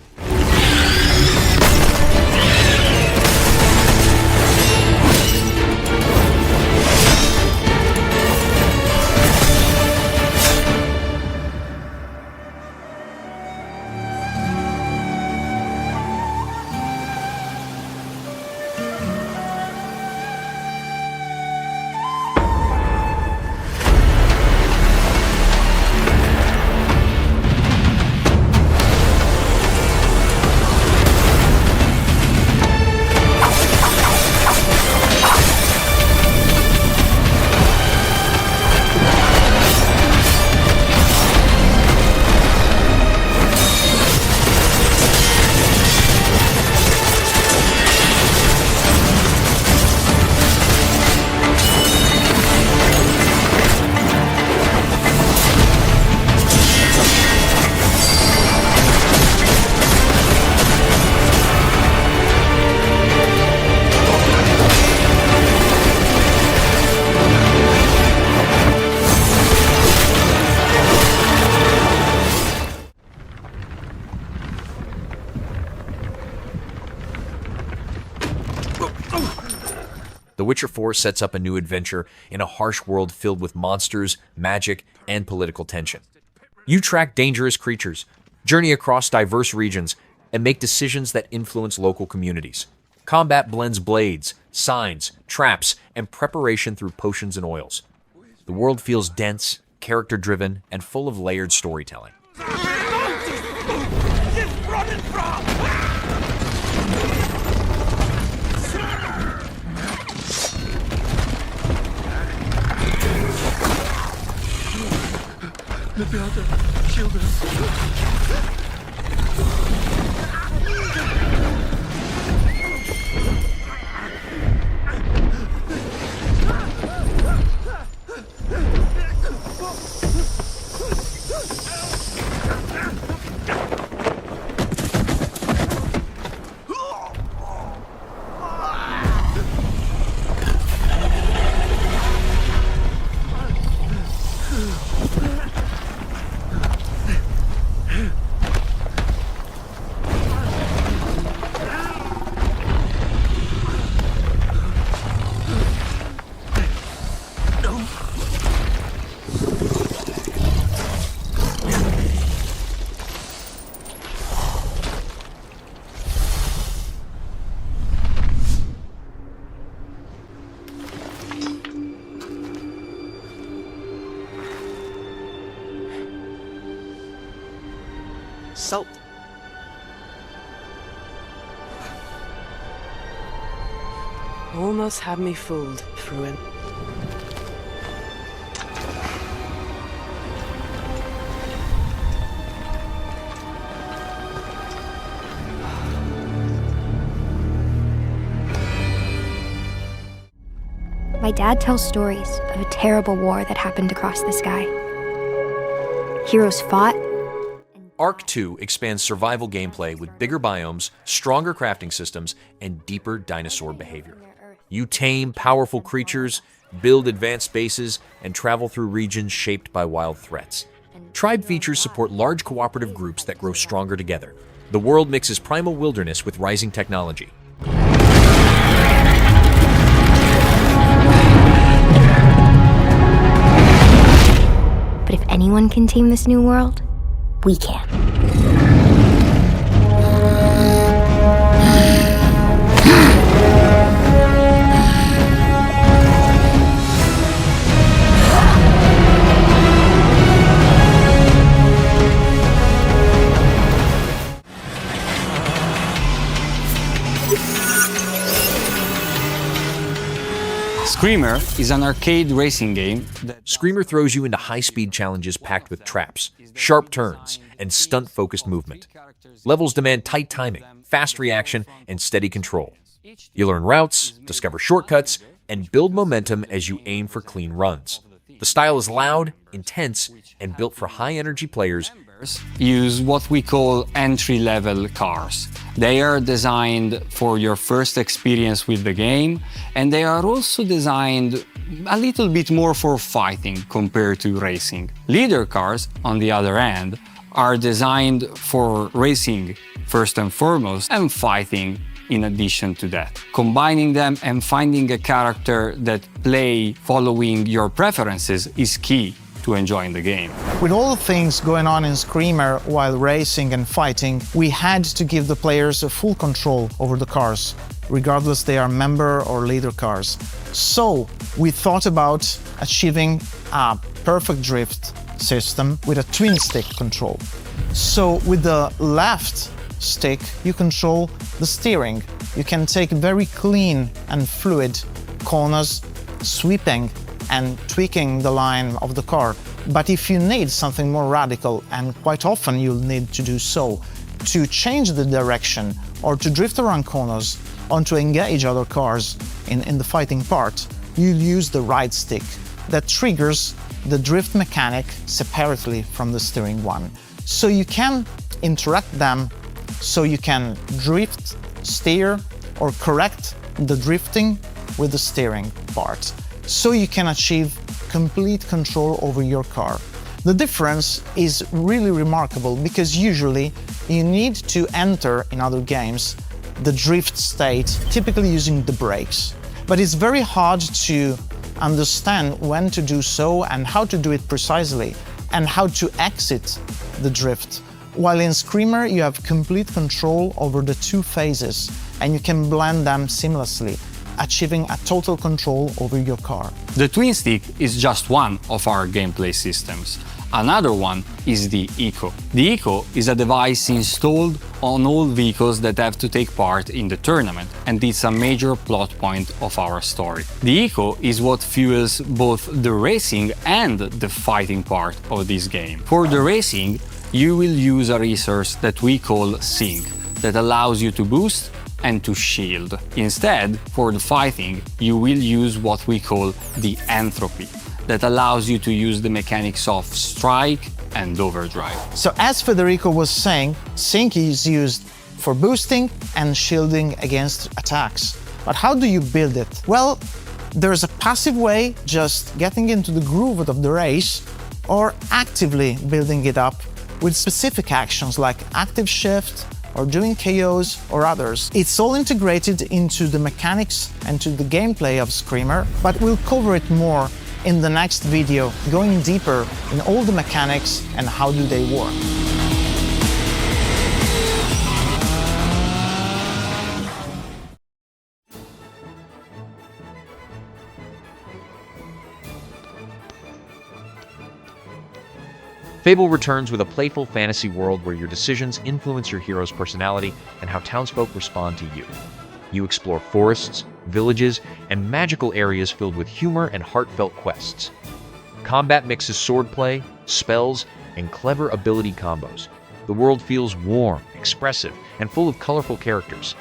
The Witcher 4 sets up a new adventure in a harsh world filled with monsters, magic, and political tension. You track dangerous creatures, journey across diverse regions, and make decisions that influence local communities. Combat blends blades, signs, traps, and preparation through potions and oils. The world feels dense, character-driven, and full of layered storytelling. Shield us. salt. Almost had me fooled, Fruin. My dad tells stories of a terrible war that happened across the sky. Heroes fought. Arc 2 expands survival gameplay with bigger biomes, stronger crafting systems, and deeper dinosaur behavior. You tame powerful creatures, build advanced bases, and travel through regions shaped by wild threats. Tribe features support large cooperative groups that grow stronger together. The world mixes primal wilderness with rising technology. But if anyone can tame this new world, we can. Screamer is an arcade racing game that... Screamer throws you into high-speed challenges packed with traps, sharp turns, and stunt-focused movement. Levels demand tight timing, fast reaction, and steady control. You learn routes, discover shortcuts, and build momentum as you aim for clean runs. The style is loud, intense, and built for high-energy players. Use what we call entry-level cars. They are designed for your first experience with the game, and they are also designed a little bit more for fighting compared to racing. Leader cars, on the other hand, are designed for racing first and foremost, and fighting in addition to that. Combining them and finding a character that play following your preferences is key to enjoying the game. With all the things going on in Screamer while racing and fighting, we had to give the players a full control over the cars, regardless they are member or leader cars. So we thought about achieving a perfect drift system with a twin stick control. So with the left stick, you control the steering. You can take very clean and fluid corners, sweeping and tweaking the line of the car. But if you need something more radical, and quite often you'll need to do so, to change the direction or to drift around corners or to engage other cars in the fighting part, you'll use the right stick that triggers the drift mechanic separately from the steering one. So you can interact them, so you can drift, steer, or correct the drifting with the steering part. So you can achieve complete control over your car. The difference is really remarkable because usually you need to enter in other games the drift state, typically using the brakes. But it's very hard to understand when to do so and how to do it precisely and how to exit the drift. While in Screamer you have complete control over the two phases and you can blend them seamlessly, achieving a total control over your car. The twin stick is just one of our gameplay systems. Another one is the Eco. The Eco is a device installed on all vehicles that have to take part in the tournament, and it's a major plot point of our story. The Eco is what fuels both the racing and the fighting part of this game. For the racing, you will use a resource that we call Sync, that allows you to boost and to shield. Instead, for the fighting, you will use what we call the entropy, that allows you to use the mechanics of strike and overdrive. So as Federico was saying, Sync is used for boosting and shielding against attacks. But how do you build it? Well, there's a passive way, just getting into the groove of the race, or actively building it up with specific actions like active shift, or doing KOs or others. It's all integrated into the mechanics and to the gameplay of Screamer, but we'll cover it more in the next video, going deeper in all the mechanics and how do they work. Fable returns with a playful fantasy world where your decisions influence your hero's personality and how townsfolk respond to you. You explore forests, villages, and magical areas filled with humor and heartfelt quests. Combat mixes swordplay, spells, and clever ability combos. The world feels warm, expressive, and full of colorful characters.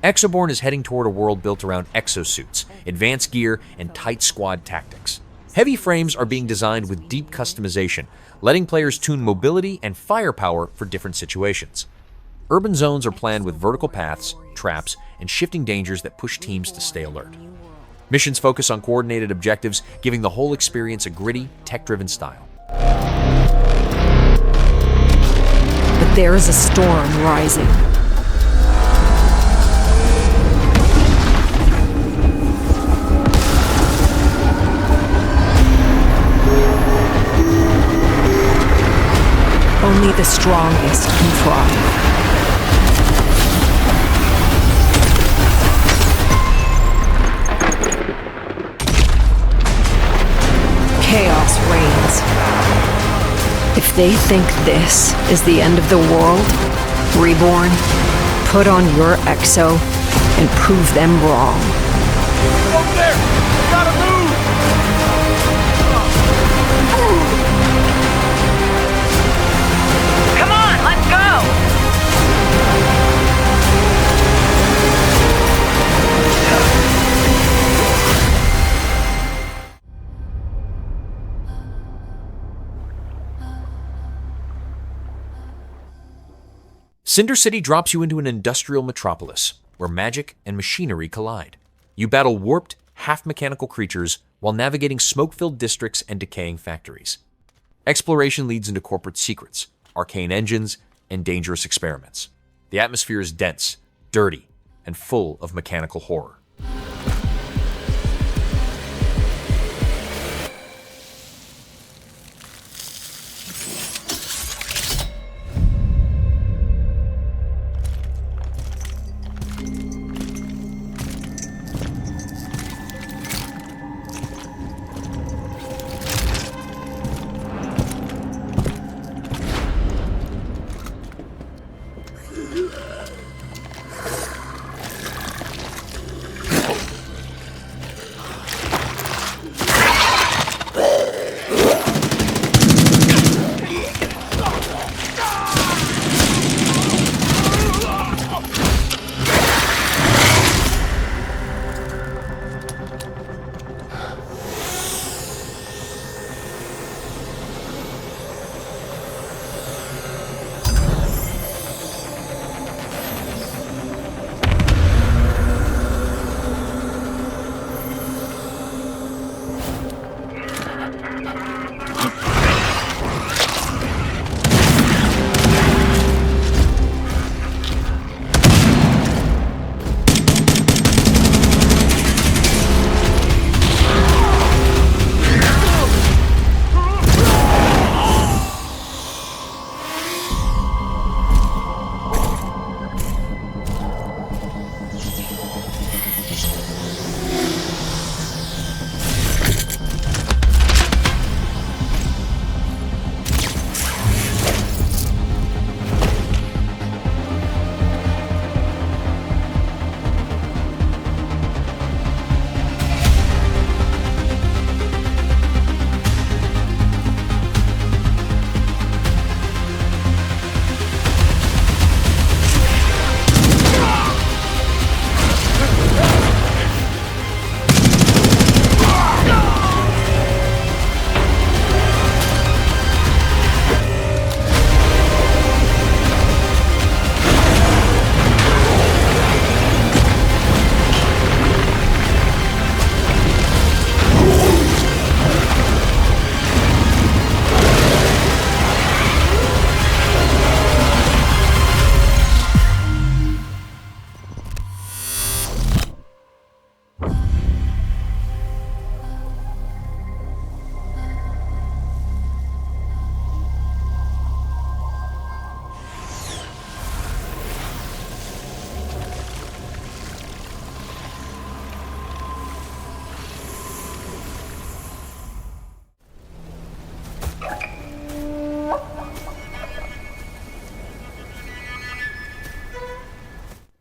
Exoborne is heading toward a world built around exosuits, advanced gear, and tight squad tactics. Heavy frames are being designed with deep customization, letting players tune mobility and firepower for different situations. Urban zones are planned with vertical paths, traps, and shifting dangers that push teams to stay alert. Missions focus on coordinated objectives, giving the whole experience a gritty, tech-driven style. But there is a storm rising. Only the strongest can thrive. Chaos reigns. If they think this is the end of the world, Reborn, put on your exo and prove them wrong. Over there! We gotta move! Come on, let's go! Cinder City drops you into an industrial metropolis, where magic and machinery collide. You battle warped, half-mechanical creatures while navigating smoke-filled districts and decaying factories. Exploration leads into corporate secrets, arcane engines, and dangerous experiments. The atmosphere is dense, dirty, and full of mechanical horror.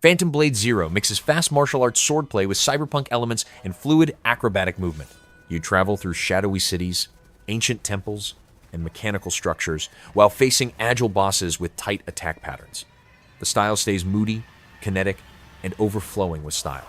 Phantom Blade Zero mixes fast martial arts swordplay with cyberpunk elements and fluid acrobatic movement. You travel through shadowy cities, ancient temples, and mechanical structures while facing agile bosses with tight attack patterns. The style stays moody, kinetic, and overflowing with style.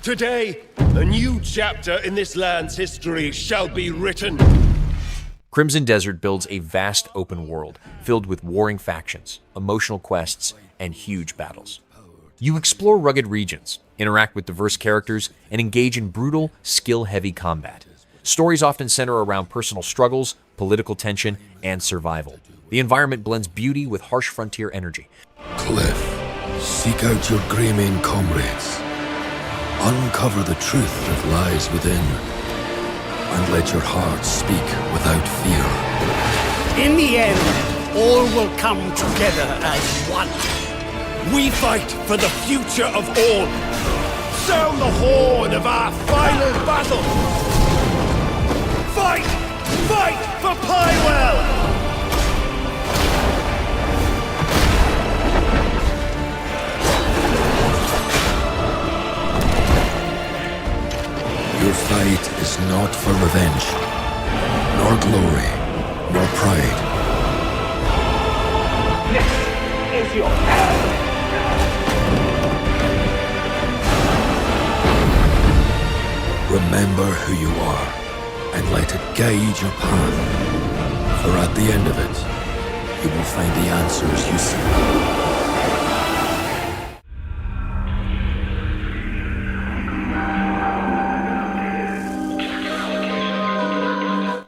Today, a new chapter in this land's history shall be written. Crimson Desert builds a vast open world filled with warring factions, emotional quests, and huge battles. You explore rugged regions, interact with diverse characters, and engage in brutal, skill-heavy combat. Stories often center around personal struggles, political tension, and survival. The environment blends beauty with harsh frontier energy. Cliff, seek out your Greymane comrades. Uncover the truth that lies within, and let your heart speak without fear. In the end, all will come together as one. We fight for the future of all. Sound the horn of our final battle. Fight! Fight for Pywell! Your fight is not for revenge, nor glory, nor pride. This is your path. Remember who you are, and let it guide your path. For at the end of it, you will find the answers you seek.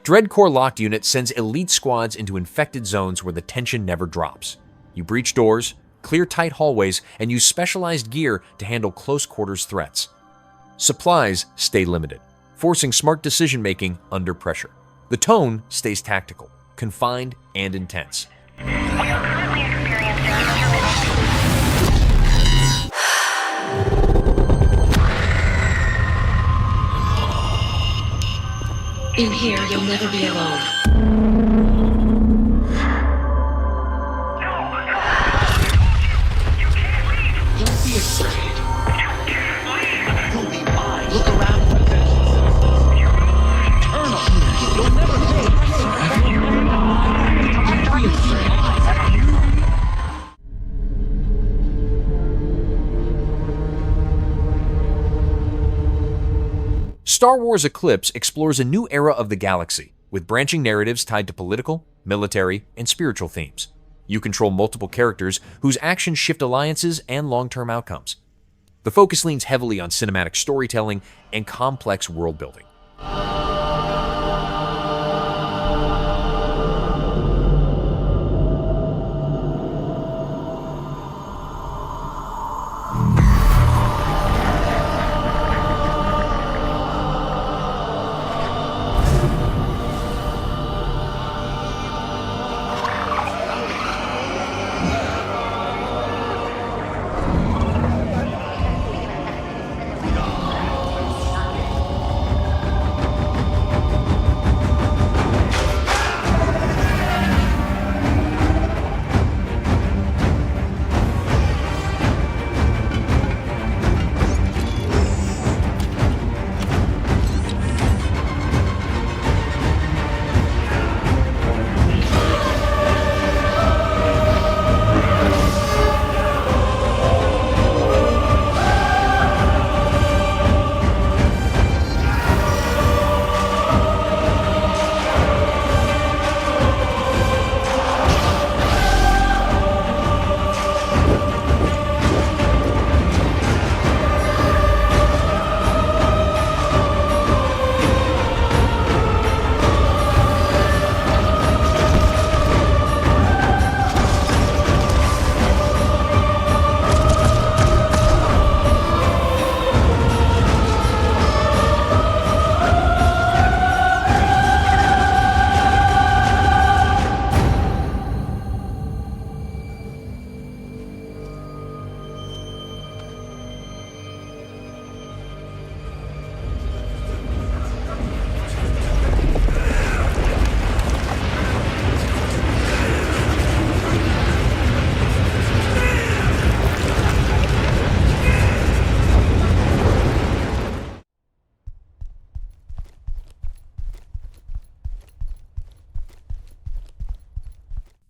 Dreadcore Locked Unit sends elite squads into infected zones where the tension never drops. You breach doors, clear tight hallways, and use specialized gear to handle close-quarters threats. Supplies stay limited, forcing smart decision-making under pressure. The tone stays tactical, confined, and intense. In here, you'll never be alone. Don't be afraid. You'll be mine. Look around for this. Eternal. You'll never fade. Don't be afraid. Star Wars Eclipse explores a new era of the galaxy, with branching narratives tied to political, military, and spiritual themes. You control multiple characters whose actions shift alliances and long-term outcomes. The focus leans heavily on cinematic storytelling and complex world-building.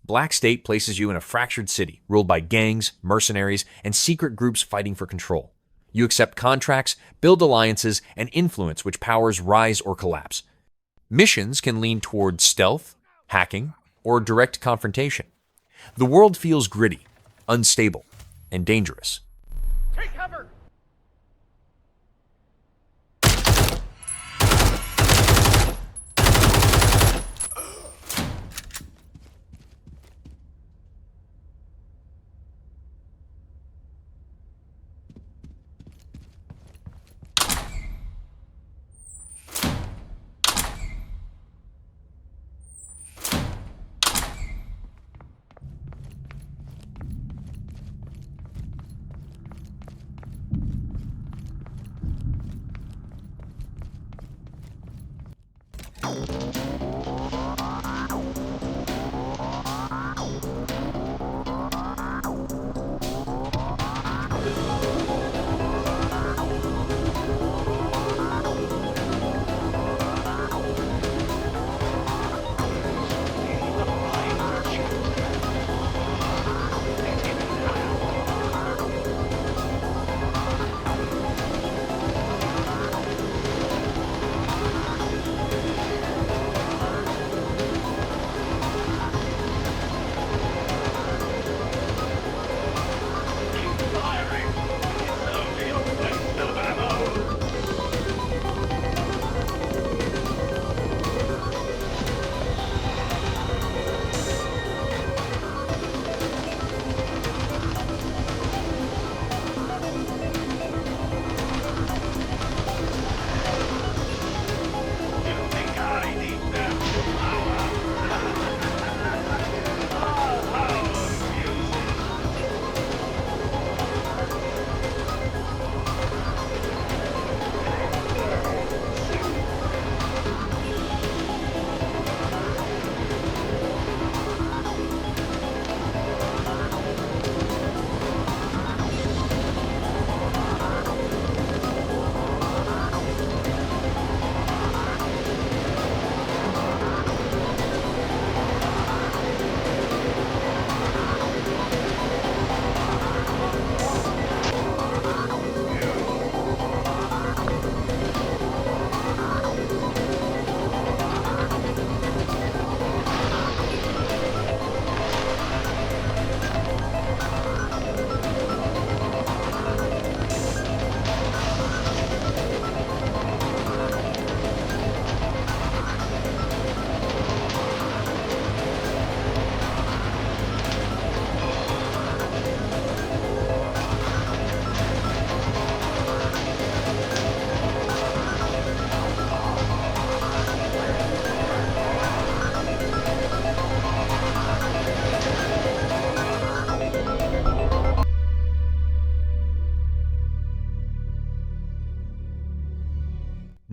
Black State places you in a fractured city ruled by gangs, mercenaries, and secret groups fighting for control. You accept contracts, build alliances, and influence which powers rise or collapse. Missions can lean toward stealth, hacking, or direct confrontation. The world feels gritty, unstable, and dangerous. Take cover!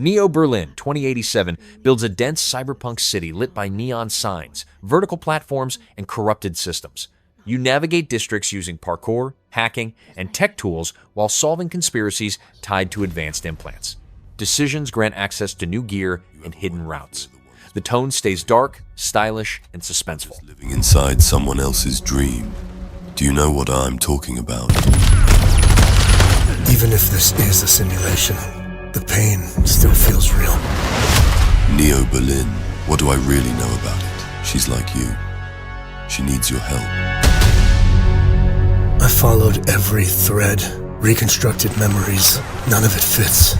Neo Berlin 2087 builds a dense cyberpunk city lit by neon signs, vertical platforms, and corrupted systems. You navigate districts using parkour, hacking, and tech tools while solving conspiracies tied to advanced implants. Decisions grant access to new gear and hidden routes. The tone stays dark, stylish, and suspenseful. Living inside someone else's dream. Do you know what I'm talking about? Even if this is a simulation, the pain still feels real. Neo Berlin, what do I really know about it? She's like you. She needs your help. I followed every thread, reconstructed memories. None of it fits.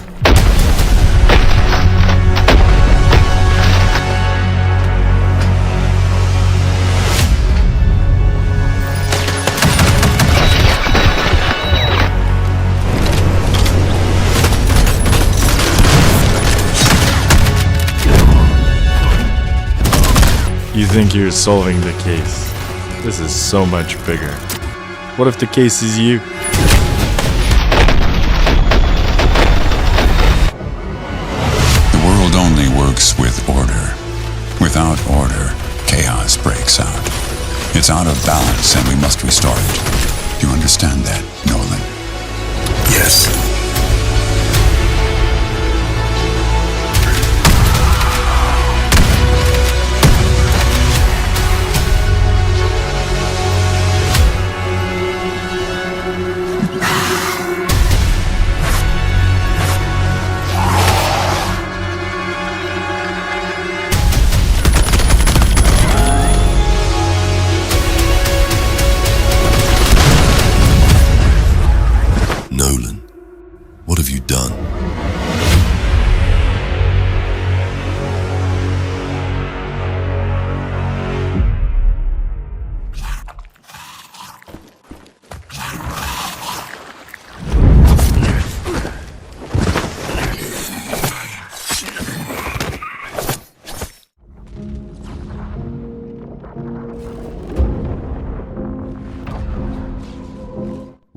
You think you're solving the case. This is so much bigger. What if the case is you? The world only works with order. Without order, chaos breaks out. It's out of balance and we must restore it. Do you understand that, Nolan? Yes.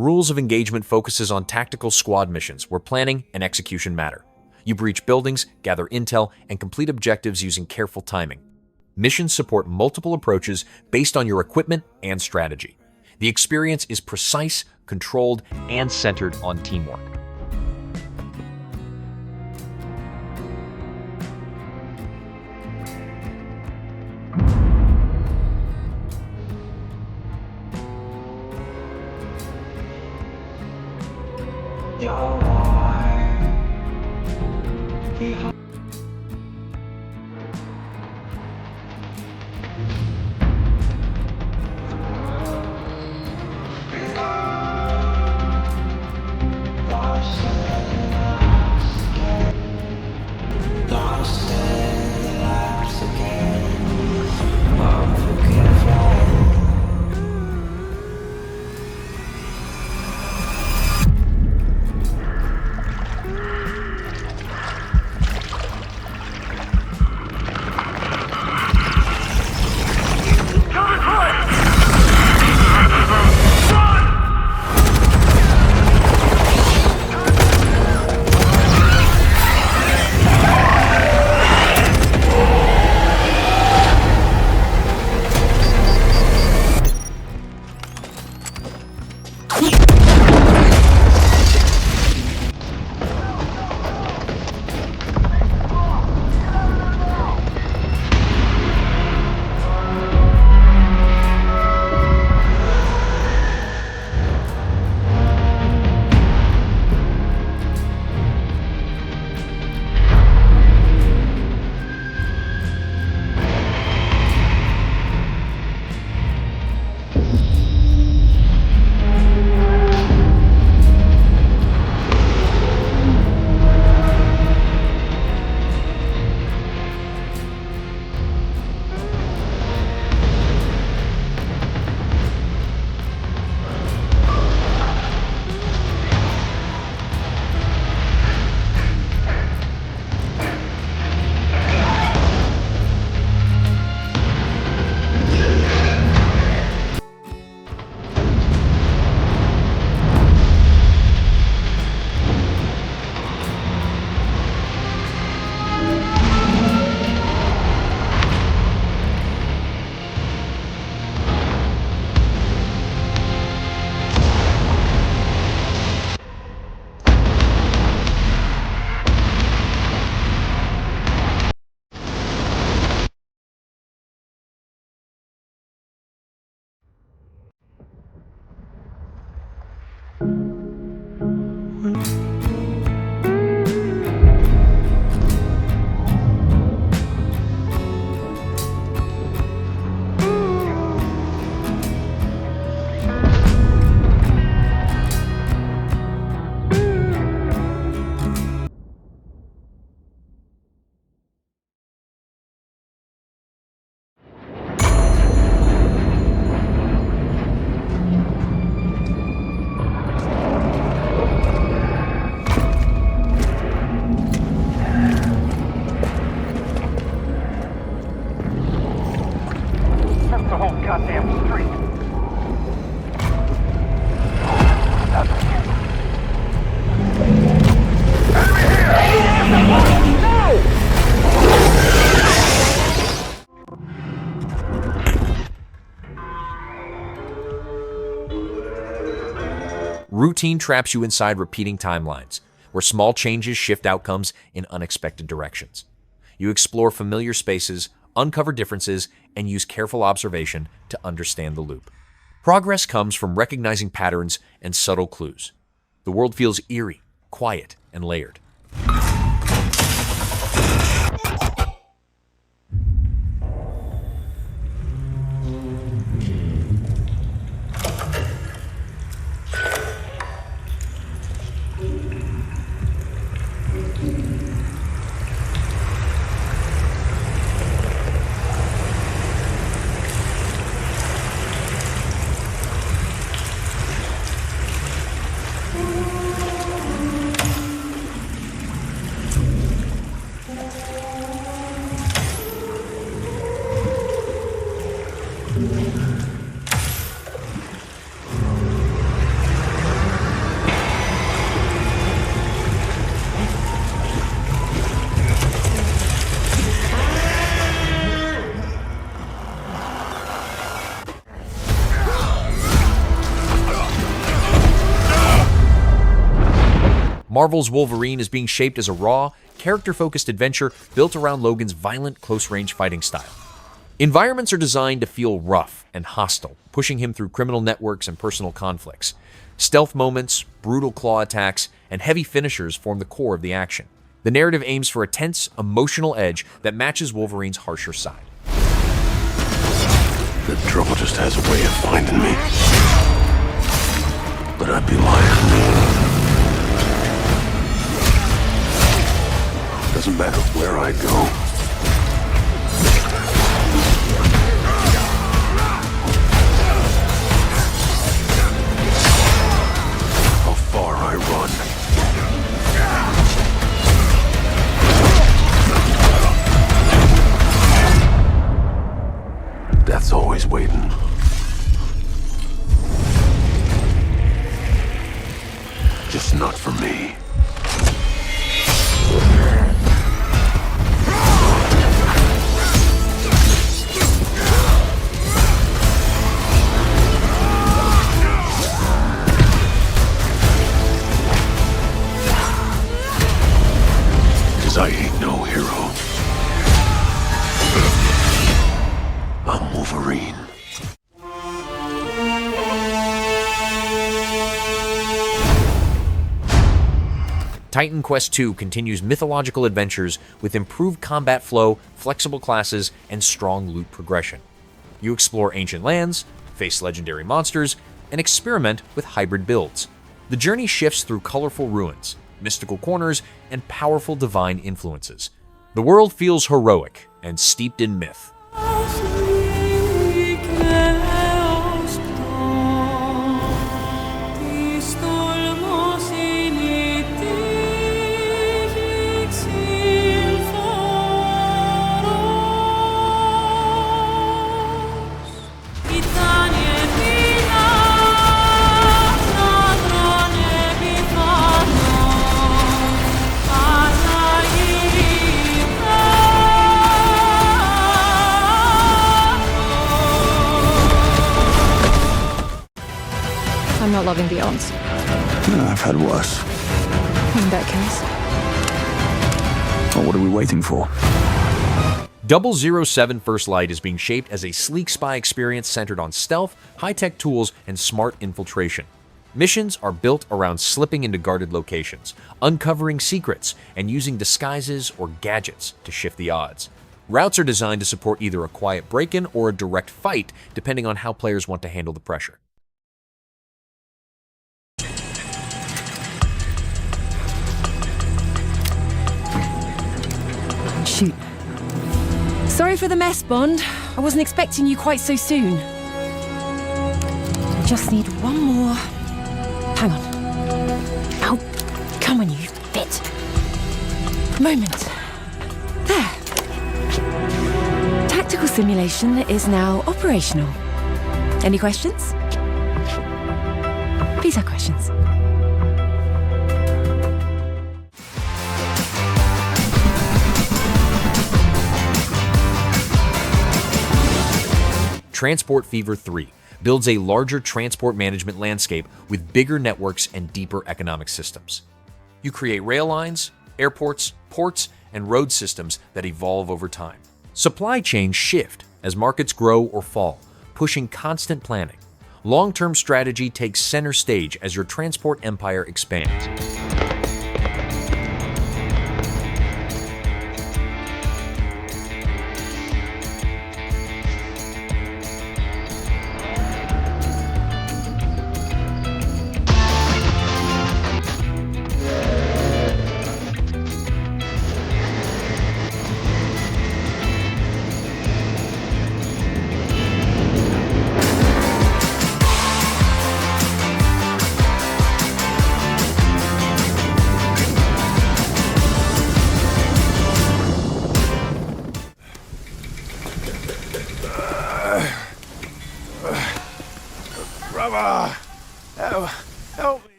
Rules of Engagement focuses on tactical squad missions where planning and execution matter. You breach buildings, gather intel, and complete objectives using careful timing. Missions support multiple approaches based on your equipment and strategy. The experience is precise, controlled, and centered on teamwork. Routine traps you inside repeating timelines, where small changes shift outcomes in unexpected directions. You explore familiar spaces, uncover differences, and use careful observation to understand the loop. Progress comes from recognizing patterns and subtle clues. The world feels eerie, quiet, and layered. Marvel's Wolverine is being shaped as a raw, character-focused adventure built around Logan's violent, close-range fighting style. Environments are designed to feel rough and hostile, pushing him through criminal networks and personal conflicts. Stealth moments, brutal claw attacks, and heavy finishers form the core of the action. The narrative aims for a tense, emotional edge that matches Wolverine's harsher side. The trouble just has a way of finding me. But I'd be lying. Doesn't matter where I go. How far I run. Death's always waiting. Just not for me. Because I ain't no hero. I'm Wolverine. Titan Quest II continues mythological adventures with improved combat flow, flexible classes, and strong loot progression. You explore ancient lands, face legendary monsters, and experiment with hybrid builds. The journey shifts through colorful ruins, mystical corners, and powerful divine influences. The world feels heroic and steeped in myth. I'm not loving the odds. I've had worse. In that case. Well, what are we waiting for? 007 First Light is being shaped as a sleek spy experience centered on stealth, high-tech tools, and smart infiltration. Missions are built around slipping into guarded locations, uncovering secrets, and using disguises or gadgets to shift the odds. Routes are designed to support either a quiet break-in or a direct fight, depending on how players want to handle the pressure. Shoot. Sorry for the mess, Bond. I wasn't expecting you quite so soon. I just need one more... Hang on. Oh, come on, you fit. Moment. There. Tactical simulation is now operational. Any questions? Please have questions. Transport Fever 3 builds a larger transport management landscape with bigger networks and deeper economic systems. You create rail lines, airports, ports, and road systems that evolve over time. Supply chains shift as markets grow or fall, pushing constant planning. Long-term strategy takes center stage as your transport empire expands.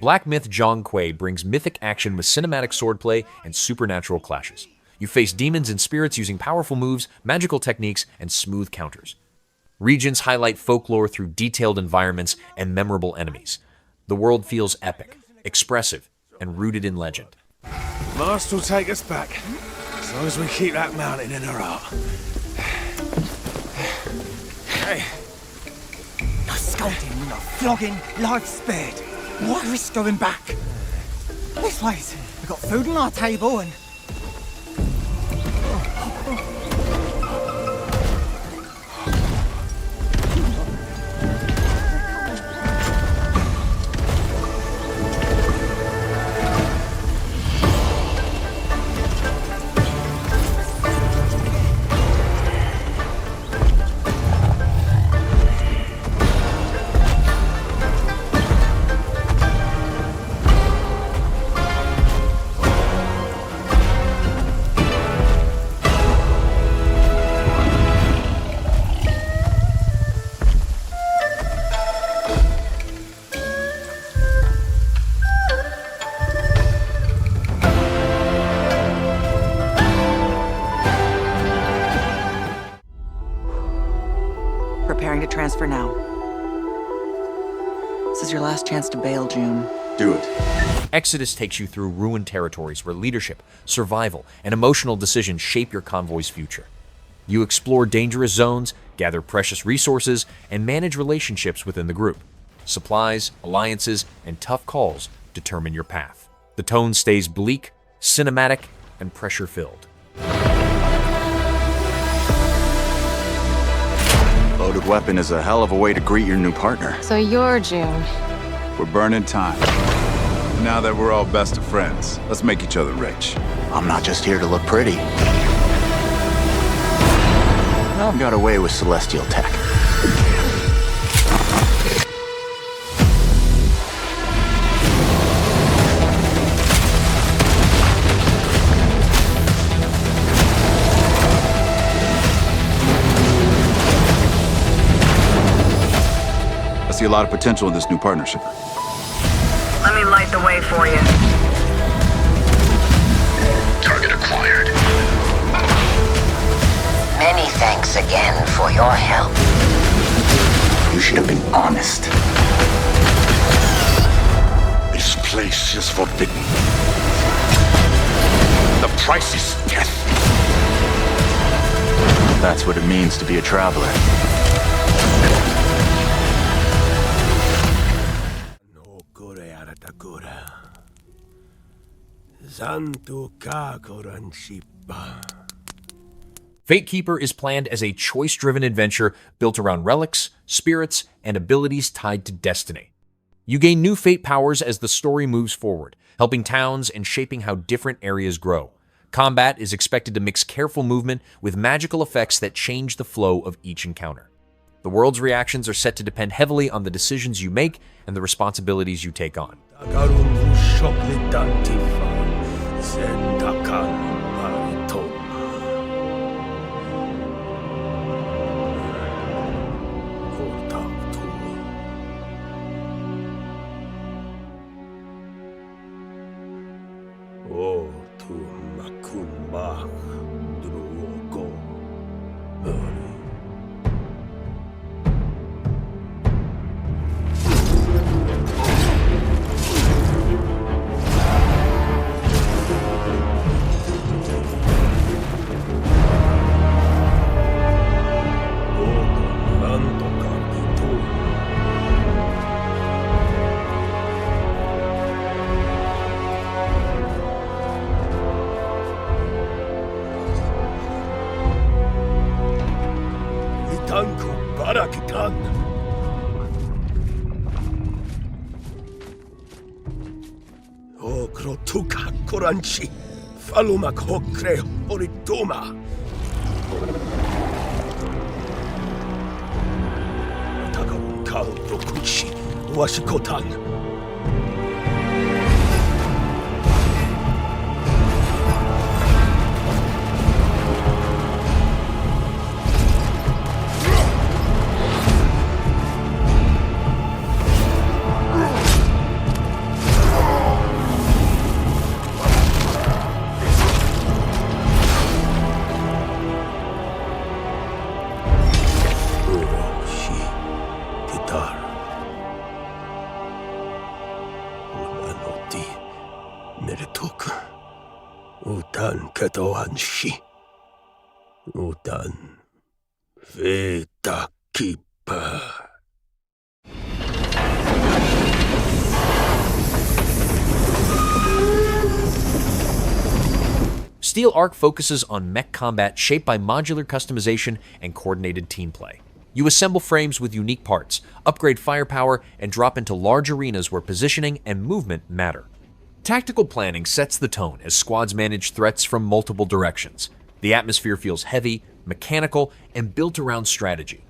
Black Myth Zhong brings mythic action with cinematic swordplay and supernatural clashes. You face demons and spirits using powerful moves, magical techniques, and smooth counters. Regions highlight folklore through detailed environments and memorable enemies. The world feels epic, expressive, and rooted in legend. Master will take us back, as long as we keep that mountain in our heart. Hey. No scolding, no flogging, life spared. Why risk going back? This place, we've got food on our table and... Preparing to transfer now. This is your last chance to bail, June. Do it. Exodus takes you through ruined territories where leadership, survival, and emotional decisions shape your convoy's future. You explore dangerous zones, gather precious resources, and manage relationships within the group. Supplies, alliances, and tough calls determine your path. The tone stays bleak, cinematic, and pressure-filled. Loaded weapon is a hell of a way to greet your new partner. So you're June. We're burning time. Now that we're all best of friends, let's make each other rich. I'm not just here to look pretty. I've got away with celestial tech. I see a lot of potential in this new partnership. Let me light the way for you. Target acquired. Many thanks again for your help. You should have been honest. This place is forbidden. The price is death. That's what it means to be a traveler. Fatekeeper is planned as a choice-driven adventure built around relics, spirits, and abilities tied to destiny. You gain new fate powers as the story moves forward, helping towns and shaping how different areas grow. Combat is expected to mix careful movement with magical effects that change the flow of each encounter. The world's reactions are set to depend heavily on the decisions you make and the responsibilities you take on. Koranchi, Falumak Hokre, Oritoma. Takarun Kal Dokushi, Washikotan. Tuk. Utan Ketoanshi. Utan Fatekeeper. Steel Arc focuses on mech combat shaped by modular customization and coordinated team play. You assemble frames with unique parts, upgrade firepower, and drop into large arenas where positioning and movement matter. Tactical planning sets the tone as squads manage threats from multiple directions. The atmosphere feels heavy, mechanical, and built around strategy.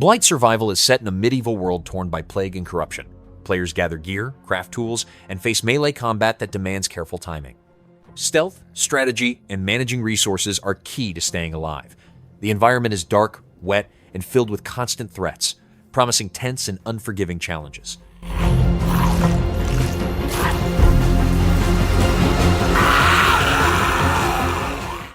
Blight Survival is set in a medieval world torn by plague and corruption. Players gather gear, craft tools, and face melee combat that demands careful timing. Stealth, strategy, and managing resources are key to staying alive. The environment is dark, wet, and filled with constant threats, promising tense and unforgiving challenges.